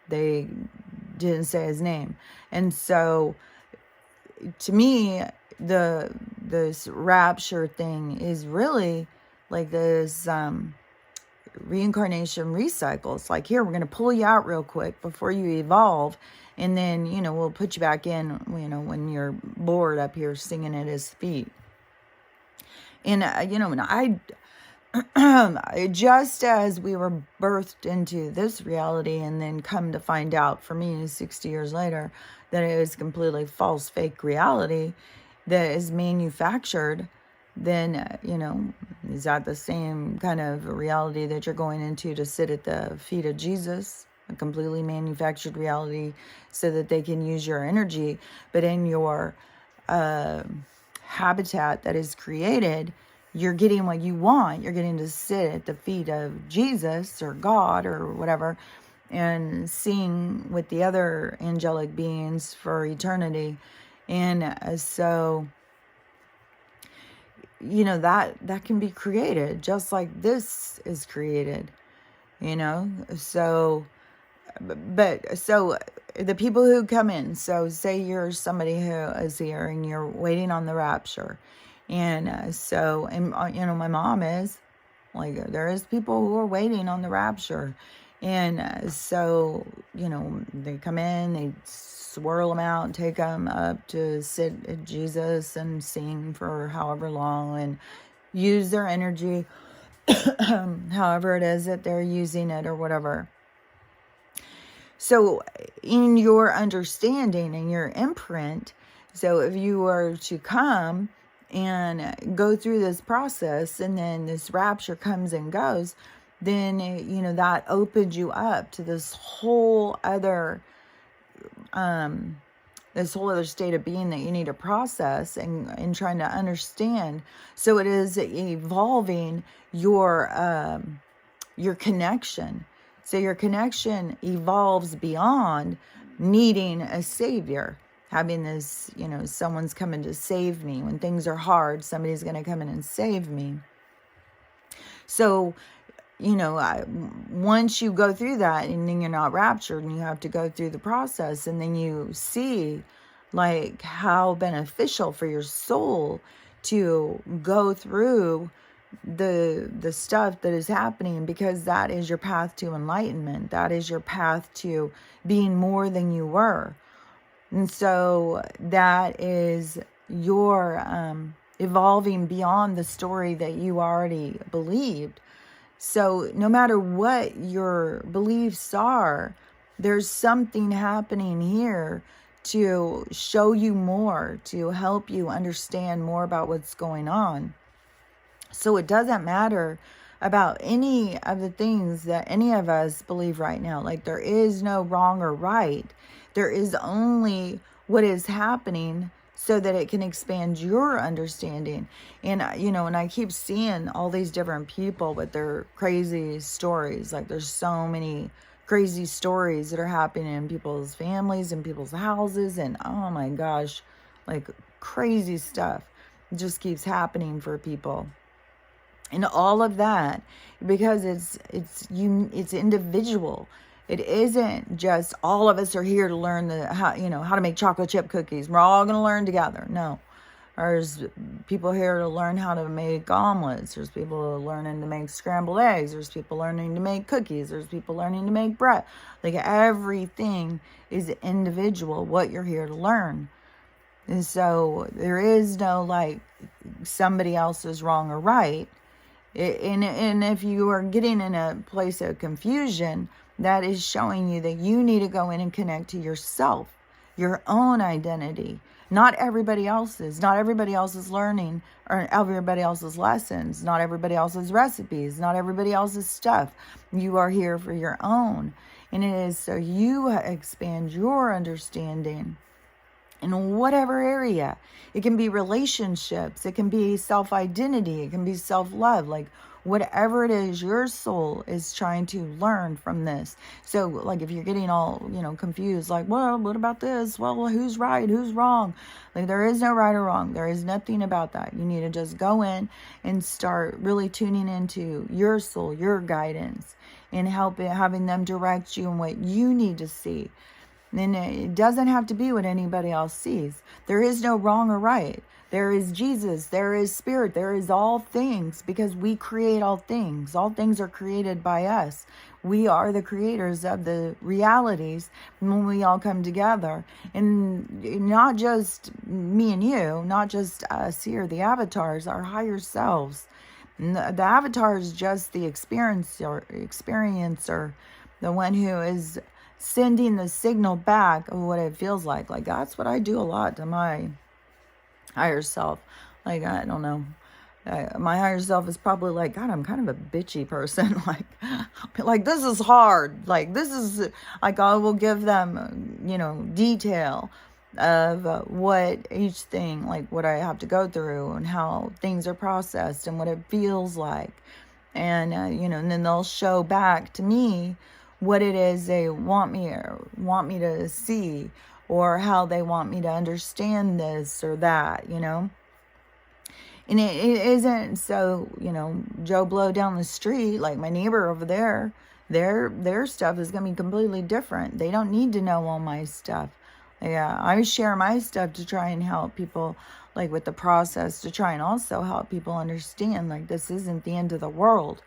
they didn't say his name. And so to me, this rapture thing is really like this reincarnation recycle. It's like, here, we're going to pull you out real quick before you evolve. And then, we'll put you back in, when you're bored up here singing at his feet. And, and I, just as we were birthed into this reality and then come to find out, for me, 60 years later, that it is completely false, fake reality that is manufactured, then, is that the same kind of reality that you're going into to sit at the feet of Jesus? a completely manufactured reality so that they can use your energy. But in your habitat that is created, you're getting what you want. You're getting to sit at the feet of Jesus or God or whatever and sing with the other angelic beings for eternity. And so, that can be created just like this is created, so, but so the people who come in, so say you're somebody who is here and you're waiting on the rapture. And my mom is like, there is people who are waiting on the rapture. And so, they come in, they swirl them out and take them up to sit at Jesus and sing for however long and use their energy however it is that they're using it or whatever. So in your understanding and your imprint, so if you were to come and go through this process and then this rapture comes and goes, then, that opened you up to this whole other state of being that you need to process and trying to understand. So it is evolving your connection. So your connection evolves beyond needing a savior, having this, someone's coming to save me. When things are hard, somebody's going to come in and save me. So, once you go through that and then you're not raptured and you have to go through the process, and then you see like how beneficial for your soul to go through the stuff that is happening, because that is your path to enlightenment. That is your path to being more than you were. And so that is your evolving beyond the story that you already believed. So no matter what your beliefs are, there's something happening here to show you more, to help you understand more about what's going on. So it doesn't matter about any of the things that any of us believe right now. Like, there is no wrong or right. There is only what is happening so that it can expand your understanding. And, and I keep seeing all these different people with their crazy stories. Like, there's so many crazy stories that are happening in people's families and people's houses. And, oh my gosh, like crazy stuff just keeps happening for people. And all of that, because it's individual. It isn't just all of us are here to learn how to make chocolate chip cookies. We're all going to learn together. No. There's people here to learn how to make omelets. There's people learning to make scrambled eggs. There's people learning to make cookies. There's people learning to make bread. Like, everything is individual, what you're here to learn. And so there is no like somebody else is wrong or right. And if you are getting in a place of confusion, that is showing you that you need to go in and connect to yourself, your own identity, not everybody else's, not everybody else's learning or everybody else's lessons, not everybody else's recipes, not everybody else's stuff. You are here for your own. And it is so you expand your understanding in whatever area. It can be relationships, it can be self-identity, it can be self-love, like whatever it is your soul is trying to learn from this. So like, if you're getting all, confused, like, well, what about this? Well, who's right? Who's wrong? Like, there is no right or wrong. There is nothing about that. You need to just go in and start really tuning into your soul, your guidance, and having them direct you in what you need to see. And it doesn't have to be what anybody else sees. There is no wrong or right. There is Jesus. There is spirit. There is all things, because we create all things. All things are created by us. We are the creators of the realities when we all come together. And not just me and you, not just us here, the avatars, our higher selves. And the avatar is just the experiencer, the one who is sending the signal back of what it feels like. Like, that's what I do a lot to my higher self. Like, I don't know. My higher self is probably like, God, I'm kind of a bitchy person. Like this is hard. Like this is like I will give them, detail of what each thing, like what I have to go through and how things are processed and what it feels like, and and then they'll show back to me what it is they want me to see, or how they want me to understand this or that, And it isn't so, Joe Blow down the street, like my neighbor over there, their stuff is going to be completely different. They don't need to know all my stuff. Yeah, I share my stuff to try and help people, like with the process, to try and also help people understand, like, this isn't the end of the world.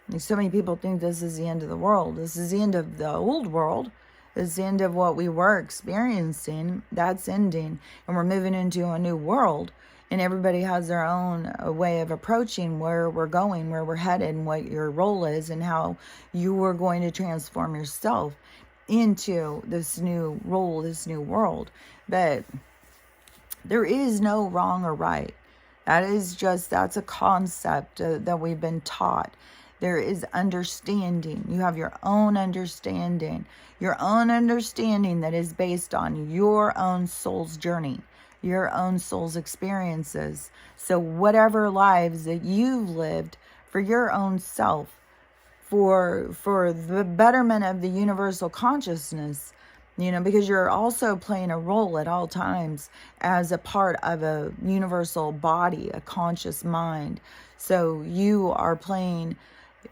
Like, so many people think this is the end of the world. This is the end of the old world. It's the end of what we were experiencing. That's ending. And we're moving into a new world. And everybody has their own way of approaching where we're going, where we're headed, and what your role is, and how you are going to transform yourself into this new role, this new world. But there is no wrong or right. That's a concept that we've been taught. There is understanding. You have your own understanding that is based on your own soul's journey, your own soul's experiences. So whatever lives that you've lived for your own self, for the betterment of the universal consciousness, because you're also playing a role at all times as a part of a universal body, a conscious mind. So you are playing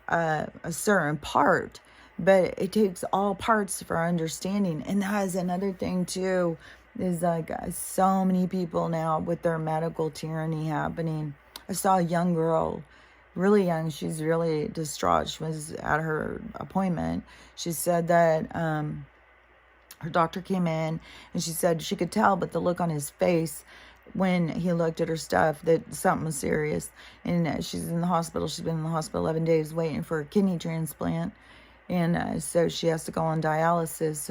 a certain part, but it takes all parts for understanding. And that is another thing too, is like so many people now with their medical tyranny happening. I saw a young girl, really young. She's really distraught. She was at her appointment. She said that her doctor came in and she said she could tell, but the look on his face when he looked at her stuff, that something was serious. And she's in the hospital. She's been in the hospital 11 days waiting for a kidney transplant. And so she has to go on dialysis,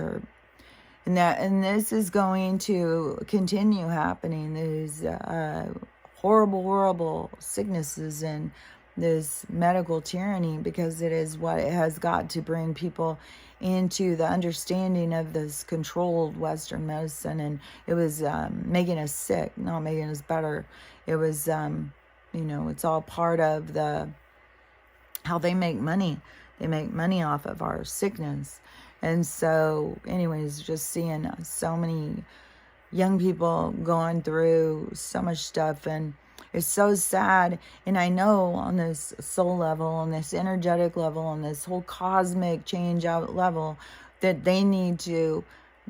and this is going to continue happening. These horrible sicknesses and this medical tyranny, because it is what it has got to bring people into the understanding of this controlled Western medicine. And it was making us sick, not making us better. It was, it's all part of how they make money. They make money off of our sickness. And so, anyways, just seeing so many young people going through so much stuff, and it's so sad. And I know on this soul level, on this energetic level, on this whole cosmic change out level, that they need to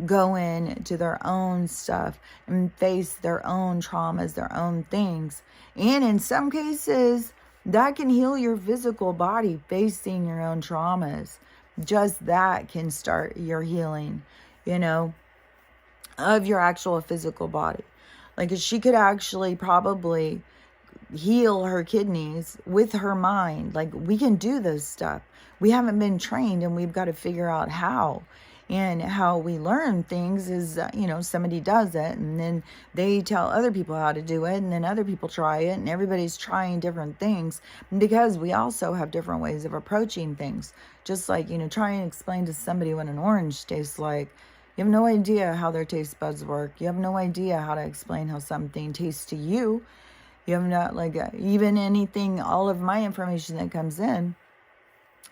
go into their own stuff and face their own traumas, their own things. And in some cases, that can heal your physical body, facing your own traumas. Just that can start your healing, of your actual physical body. Like, she could actually probably heal her kidneys with her mind. Like, we can do this stuff. We haven't been trained, and we've got to figure out how. And how we learn things is, somebody does it, and then they tell other people how to do it, and then other people try it, and everybody's trying different things, because we also have different ways of approaching things. Just like, try and explain to somebody what an orange tastes like. You have no idea how their taste buds work. You have no idea how to explain how something tastes to you. You have not, even anything, all of my information that comes in,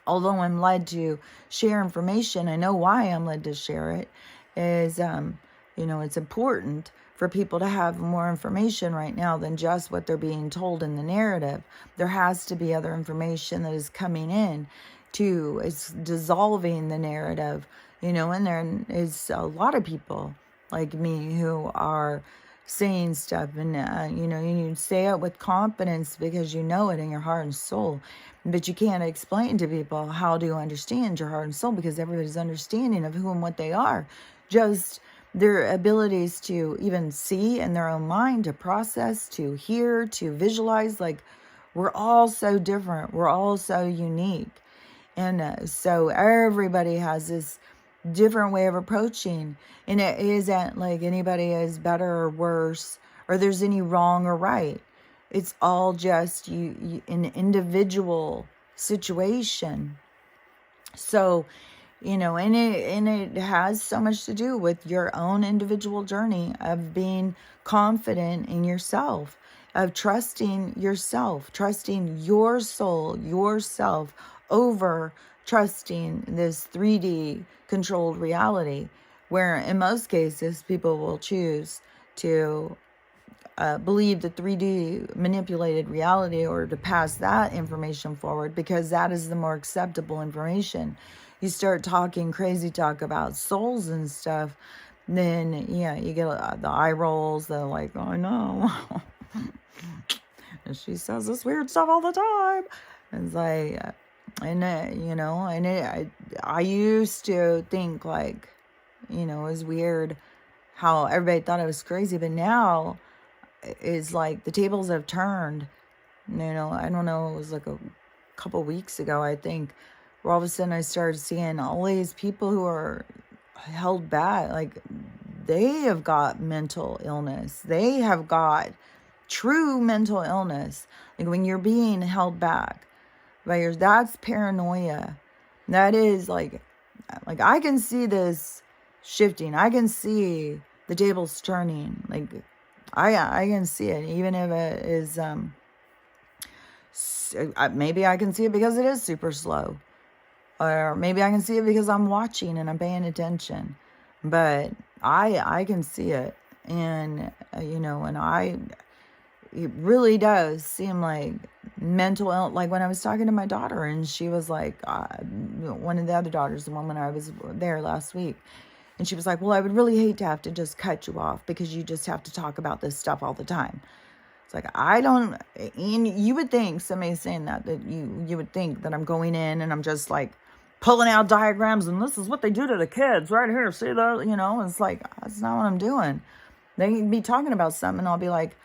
although I'm led to share information, I know why I'm led to share it, is, it's important for people to have more information right now than just what they're being told in the narrative. There has to be other information that is coming in it's dissolving the narrative, and there is a lot of people like me who are saying stuff, and you say it with confidence because you know it in your heart and soul. But you can't explain to people how to understand your heart and soul, because everybody's understanding of who and what they are, just their abilities to even see in their own mind, to process, to hear, to visualize. Like, we're all so different. We're all so unique. And so everybody has this different way of approaching, and it isn't like anybody is better or worse, or there's any wrong or right. It's all just you an individual situation. So, and it has so much to do with your own individual journey of being confident in yourself, of trusting yourself, trusting your soul, yourself, over trusting this 3D controlled reality, where in most cases people will choose to believe the 3D manipulated reality, or to pass that information forward, because that is the more acceptable information. You start talking crazy talk about souls and stuff, then yeah, you get the eye rolls. They're like, oh no, and she says this weird stuff all the time. It's like, I used to think like, it was weird how everybody thought I was crazy, but now is like the tables have turned. I don't know, it was like a couple weeks ago, I think, where all of a sudden I started seeing all these people who are held back. Like, they have got mental illness. They have got true mental illness. Like, when you're being held back by that's paranoia. That is like I can see this shifting. I can see the tables turning. Like, I can see it, even if it is, maybe I can see it because it is super slow. Or maybe I can see it because I'm watching and I'm paying attention. But I can see it. And, it really does seem like mental illness. Like when I was talking to my daughter, and she was like, one of the other daughters, the one when I was there last week, and she was like, well, I would really hate to have to just cut you off because you just have to talk about this stuff all the time. It's like, and you would think, somebody saying that you would think that I'm going in and I'm just like pulling out diagrams and this is what they do to the kids right here. See that? It's like, that's not what I'm doing. They can be talking about something and I'll be like,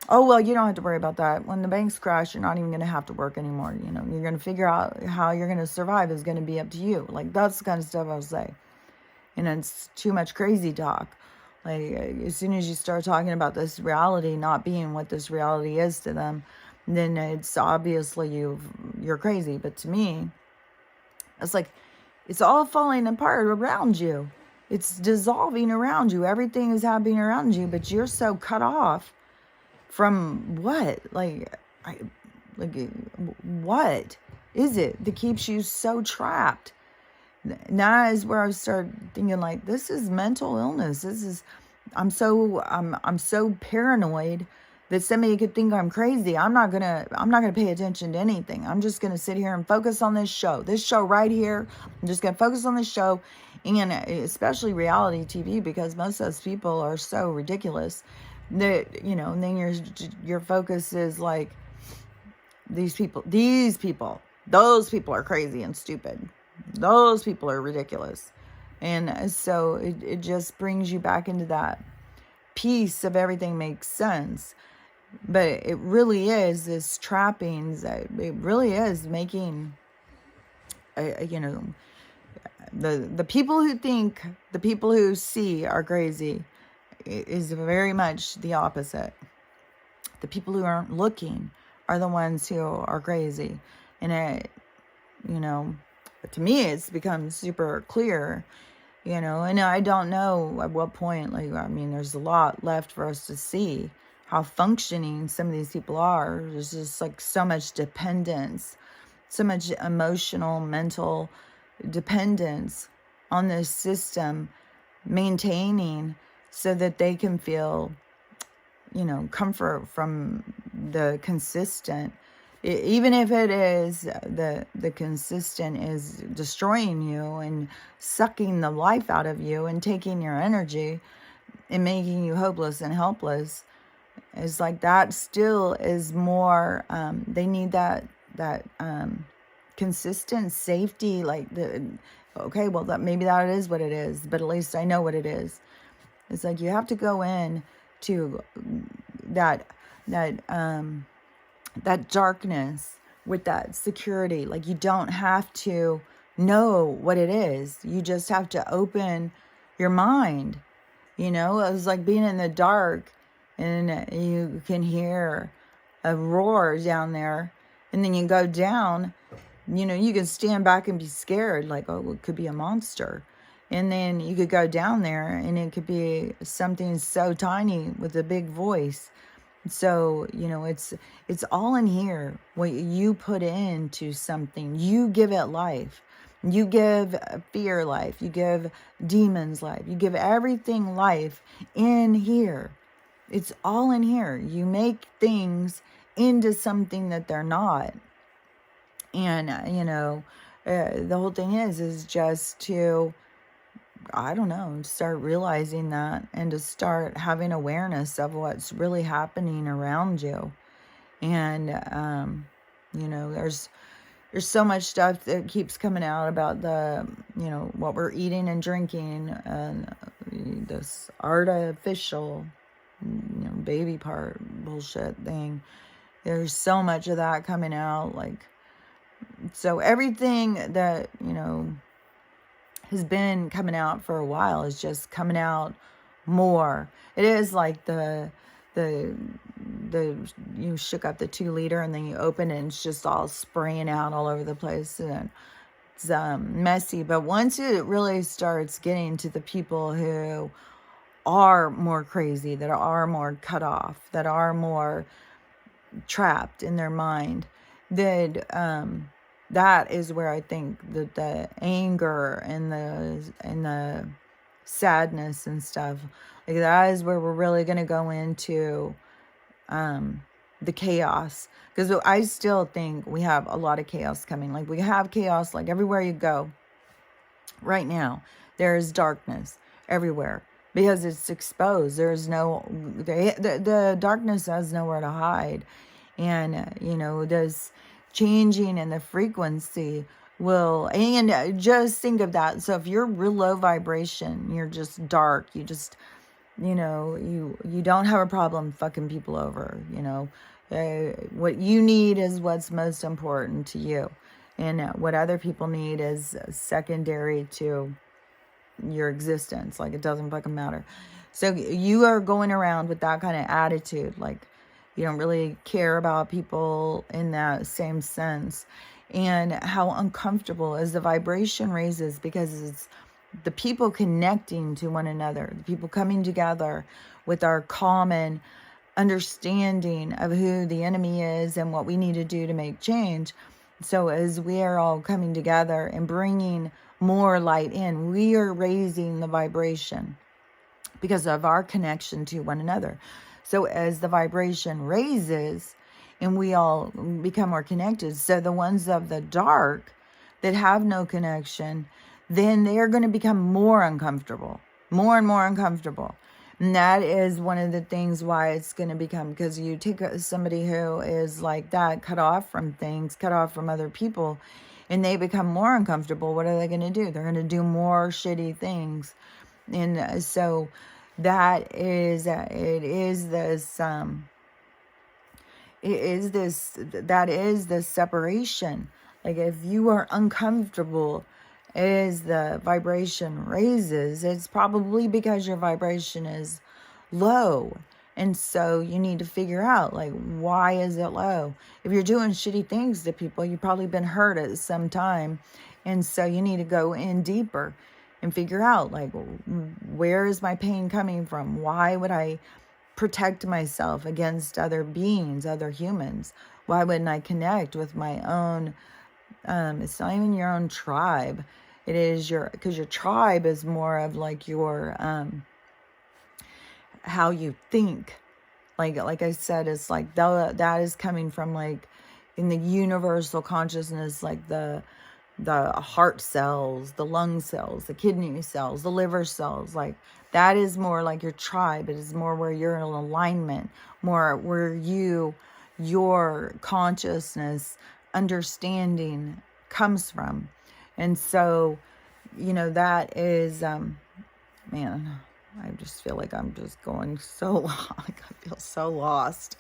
oh, well, you don't have to worry about that. When the banks crash, you're not even going to have to work anymore. You're going to figure out how you're going to survive is going to be up to you. Like, that's the kind of stuff I'll say. And it's too much crazy talk. Like, as soon as you start talking about this reality not being what this reality is to them, then it's obviously you're crazy. But to me, it's like, it's all falling apart around you. It's dissolving around you. Everything is happening around you, but you're so cut off from what? What is it that keeps you so trapped? That is where I started thinking, like, this is mental illness. I'm so paranoid that somebody could think I'm crazy. I'm not gonna pay attention to anything. I'm just gonna sit here and focus on this show right here. I'm just gonna focus on this show, and especially reality TV, because most of those people are so ridiculous that, and then your focus is like, those people are crazy and stupid. Those people are ridiculous. And so it just brings you back into that piece of everything makes sense. But it really is this trappings. It really is making, the people who think, the people who see are crazy is very much the opposite. The people who aren't looking are the ones who are crazy. And to me, it's become super clear, and I don't know at what point, there's a lot left for us to see how functioning some of these people are. There's just like so much dependence, so much emotional, mental dependence on this system, maintaining so that they can feel, comfort from the consistent. Even if it is the consistent is destroying you and sucking the life out of you and taking your energy and making you hopeless and helpless, it's like that still is more, they need that consistent safety, like maybe that is what it is, but at least I know what it is. It's like you have to go in to that darkness with that security. Like, you don't have to know what it is. You just have to open your mind. It was like being in the dark and you can hear a roar down there, and then you go down, you can stand back and be scared, like, oh, it could be a monster. And then you could go down there and it could be something so tiny with a big voice. So, it's all in here. What you put into something, you give it life. You give fear life. You give demons life. You give everything life in here. It's all in here. You make things into something that they're not. And, the whole thing is just to, I don't know, start realizing that, and to start having awareness of what's really happening around you. And, there's so much stuff that keeps coming out about what we're eating and drinking, and this artificial, baby part bullshit thing. There's so much of that coming out. So everything that, has been coming out for a while is just coming out more. It is like you shook up the 2-liter and then you open it and it's just all spraying out all over the place, and it's messy. But once it really starts getting to the people who are more crazy, that are more cut off, that are more trapped in their mind, that is where I think that the anger and the sadness and stuff, like, that is where we're really going to go into the chaos. Because I still think we have a lot of chaos coming. Like, we have chaos, like, everywhere you go right now. There is darkness everywhere because it's exposed. There's the darkness has nowhere to hide. And, this changing in the frequency will, and just think of that. So if you're real low vibration, you're just dark, you just, you don't have a problem fucking people over, what you need is what's most important to you. And what other people need is secondary to your existence. Like, it doesn't fucking matter. So you are going around with that kind of attitude, like, you don't really care about people in that same sense. And how uncomfortable as the vibration raises, because it's the people connecting to one another, the people coming together with our common understanding of who the enemy is and what we need to do to make change. So as we are all coming together and bringing more light in, we are raising the vibration because of our connection to one another. So as the vibration raises and we all become more connected, so the ones of the dark that have no connection, then they are going to become more uncomfortable, more and more uncomfortable. And that is one of the things why it's going to become, because you take somebody who is like that, cut off from things, cut off from other people, and they become more uncomfortable. What are they going to do? They're going to do more shitty things. And so that is that is this separation. Like, if you are uncomfortable as the vibration raises, it's probably because your vibration is low. And so you need to figure out, like, why is it low? If you're doing shitty things to people, you've probably been hurt at some time. And so you need to go in deeper and figure out, like, where is my pain coming from? Why would I protect myself against other beings, other humans? Why wouldn't I connect with my own, it's not even your own tribe. It is because your tribe is more of like your, how you think. Like I said, it's like that is coming from, like, in the universal consciousness, like the heart cells, the lung cells, the kidney cells, the liver cells. Like, that is more like your tribe. It is more where you're in alignment, more where your consciousness understanding comes from. And so, that is, man, I just feel like I'm just going so, like, I feel so lost.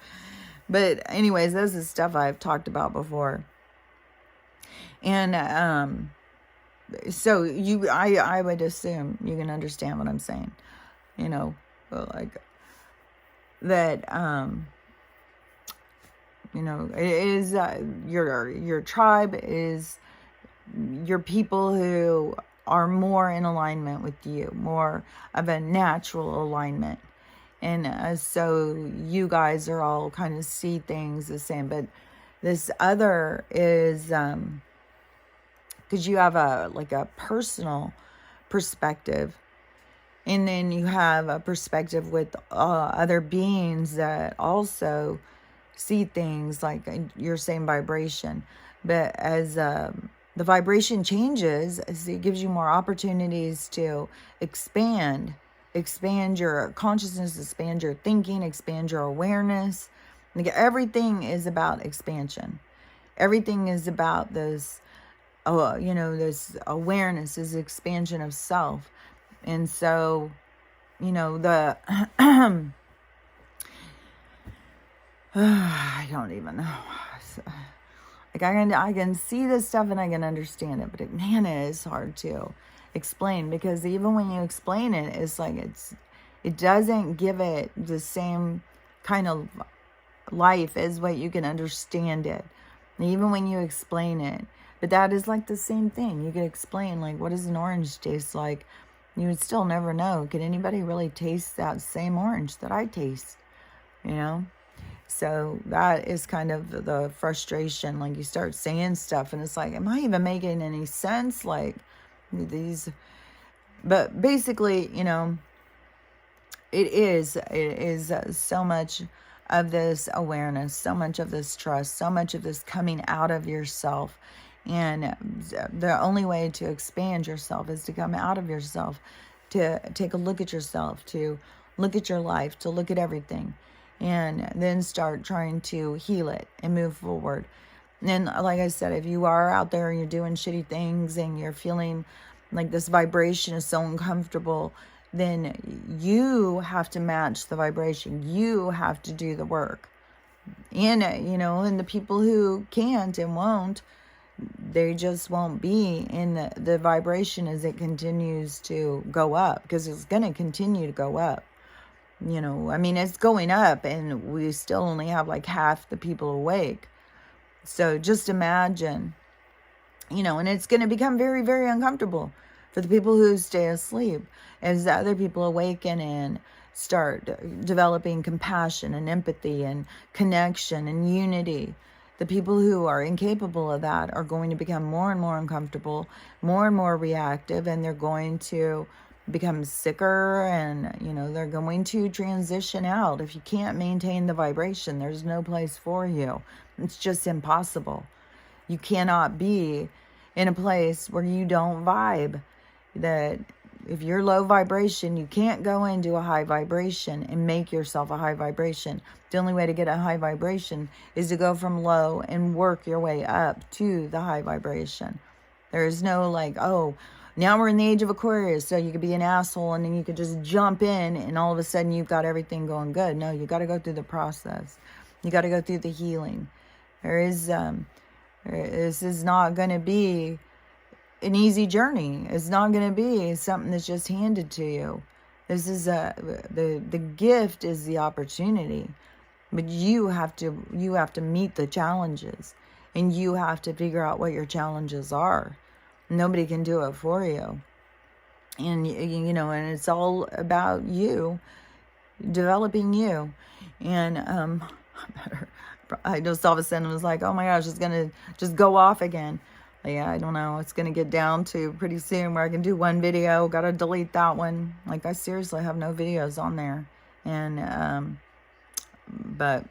But anyways, this is stuff I've talked about before. And so I would assume you can understand what I'm saying, like that. You know, it is your tribe is your people who are more in alignment with you, more of a natural alignment. And so you guys are all kind of see things the same. But this other is because you have a like a personal perspective, and then you have a perspective with other beings that also see things like your same vibration. But as the vibration changes, it gives you more opportunities to expand your consciousness, expand your thinking, expand your awareness. Like everything is about expansion. Everything is about this, this awareness, this expansion of self. And so, the I don't even know. Like I can see this stuff and I can understand it, but it is hard to explain, because even when you explain it, it's like it doesn't give it the same kind of life as what you can understand it. And even when you explain it, but that is like the same thing. You could explain, like, what does an orange taste like? You would still never know. Can anybody really taste that same orange that I taste? So that is kind of the frustration. Like, you start saying stuff and it's like, am I even making any sense? Like these, but basically, it is so much of this awareness, so much of this trust, so much of this coming out of yourself. And the only way to expand yourself is to come out of yourself, to take a look at yourself, to look at your life, to look at everything, and then start trying to heal it and move forward. And like I said, if you are out there and you're doing shitty things and you're feeling like this vibration is so uncomfortable, then you have to match the vibration. You have to do the work. And, and the people who can't and won't, they just won't be in the vibration as it continues to go up, because it's going to continue to go up. It's going up and we still only have like half the people awake. So just imagine, and it's going to become very, very uncomfortable for the people who stay asleep, as the other people awaken and start developing compassion and empathy and connection and unity. The people who are incapable of that are going to become more and more uncomfortable, more and more reactive, and they're going to become sicker, and they're going to transition out. If you can't maintain the vibration, there's no place for you. It's just impossible. You cannot be in a place where you don't vibe. That if you're low vibration, you can't go into a high vibration and make yourself a high vibration. The only way to get a high vibration is to go from low and work your way up to the high vibration. There is no like, oh, now we're in the age of Aquarius, so you could be an asshole and then you could just jump in and all of a sudden you've got everything going good. No, you got to go through the process. You got to go through the healing. This is not going to be an easy journey. It's not going to be something that's just handed to you. This is the gift is the opportunity, but you have to meet the challenges, and you have to figure out what your challenges are. Nobody can do it for you. And, and it's all about you, developing you. And I just all of a sudden was like, oh my gosh, it's going to just go off again. Yeah, I don't know. It's going to get down to pretty soon where I can do one video. Got to delete that one. Like, I seriously have no videos on there. And, but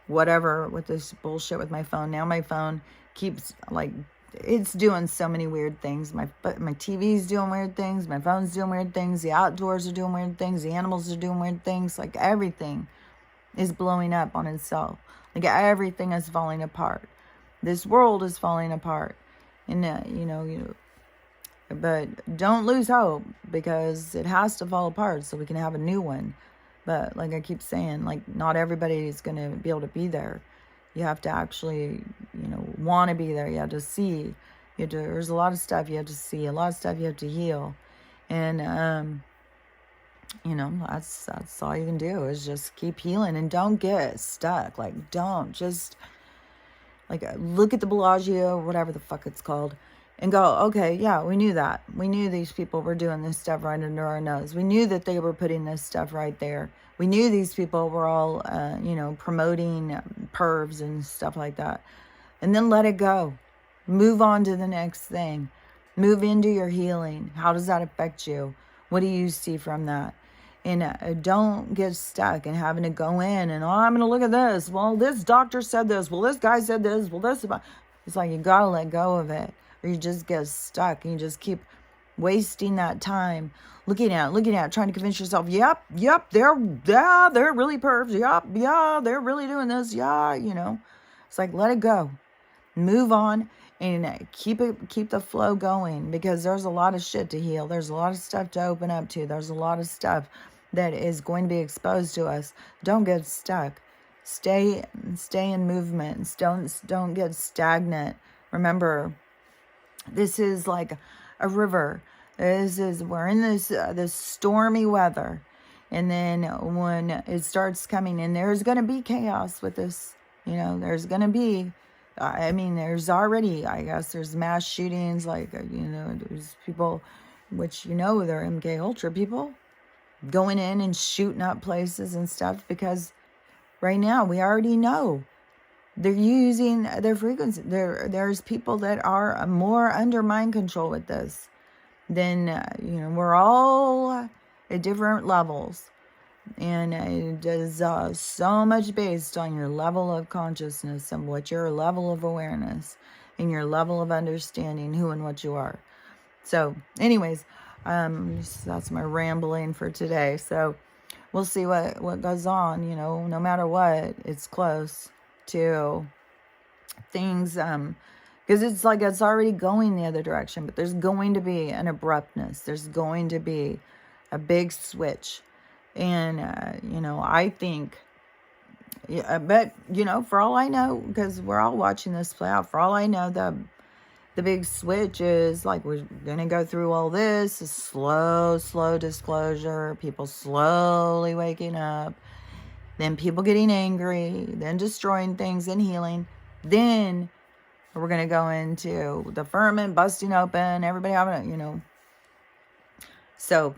whatever with this bullshit with my phone. Now my phone keeps, like, it's doing so many weird things. My TV's doing weird things. My phone's doing weird things. The outdoors are doing weird things. The animals are doing weird things. Like, everything is blowing up on itself. Like, everything is falling apart. This world is falling apart. And, but don't lose hope, because it has to fall apart so we can have a new one. But like I keep saying, like, not everybody is going to be able to be there. You have to actually, want to be there. You have to see. There's a lot of stuff you have to see, a lot of stuff you have to heal. And You know, that's all you can do is just keep healing and don't get stuck. Like, don't just, like, look at the Bellagio, whatever the fuck it's called, and go, okay, yeah, we knew that. We knew these people were doing this stuff right under our nose. We knew that they were putting this stuff right there. We knew these people were all, you know, promoting pervs and stuff like that. And then let it go. Move on to the next thing. Move into your healing. How does that affect you? What do you see from that? And don't get stuck in having to go in and, oh, I'm going to look at this. Well, this doctor said this. Well, this guy said this. Well, this about. It's like you got to let go of it, or you just get stuck and you just keep wasting that time looking at it, trying to convince yourself, yep, they're really pervs. Yep, yeah, they're really doing this. Yeah, you know. It's like, let it go. Move on and keep the flow going, because there's a lot of shit to heal. There's a lot of stuff to open up to. There's a lot of stuff that is going to be exposed to us. Don't get stuck. Stay in movement. Don't get stagnant. Remember, this is like a river. We're in this stormy weather, and then when it starts coming in, there's going to be chaos with this. You know, there's going to be. I mean, there's already, I guess, there's mass shootings, like, you know, there's people, which, you know, they're MK Ultra people, going in and shooting up places and stuff, because right now we already know they're using their frequency. There's people that are more under mind control with this than, you know, we're all at different levels. And it is so much based on your level of consciousness and what your level of awareness and your level of understanding who and what you are. So anyways, that's my rambling for today. So we'll see what goes on. You know, no matter what, it's close to things, because it's like it's already going the other direction, but there's going to be an abruptness. There's going to be a big switch. And, you know, I think, yeah, but, you know, for all I know, because we're all watching this play out, for all I know, the big switch is like, we're going to go through all this, slow disclosure, people slowly waking up, then people getting angry, then destroying things and healing. Then we're going to go into the firmament busting open, everybody having, you know. So,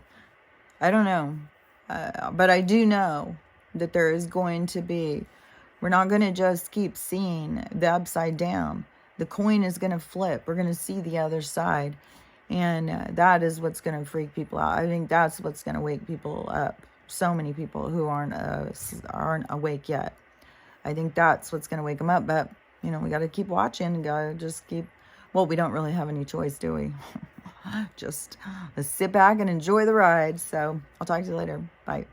I don't know. But I do know that there is going to be, we're not going to just keep seeing the upside down. The coin is going to flip. We're going to see the other side. And that is what's going to freak people out. I think that's what's going to wake people up. So many people who aren't awake yet. I think that's what's going to wake them up. But, you know, we got to keep watching. Got to just keep, well, we don't really have any choice, do we? Just sit back and enjoy the ride. So I'll talk to you later. Bye.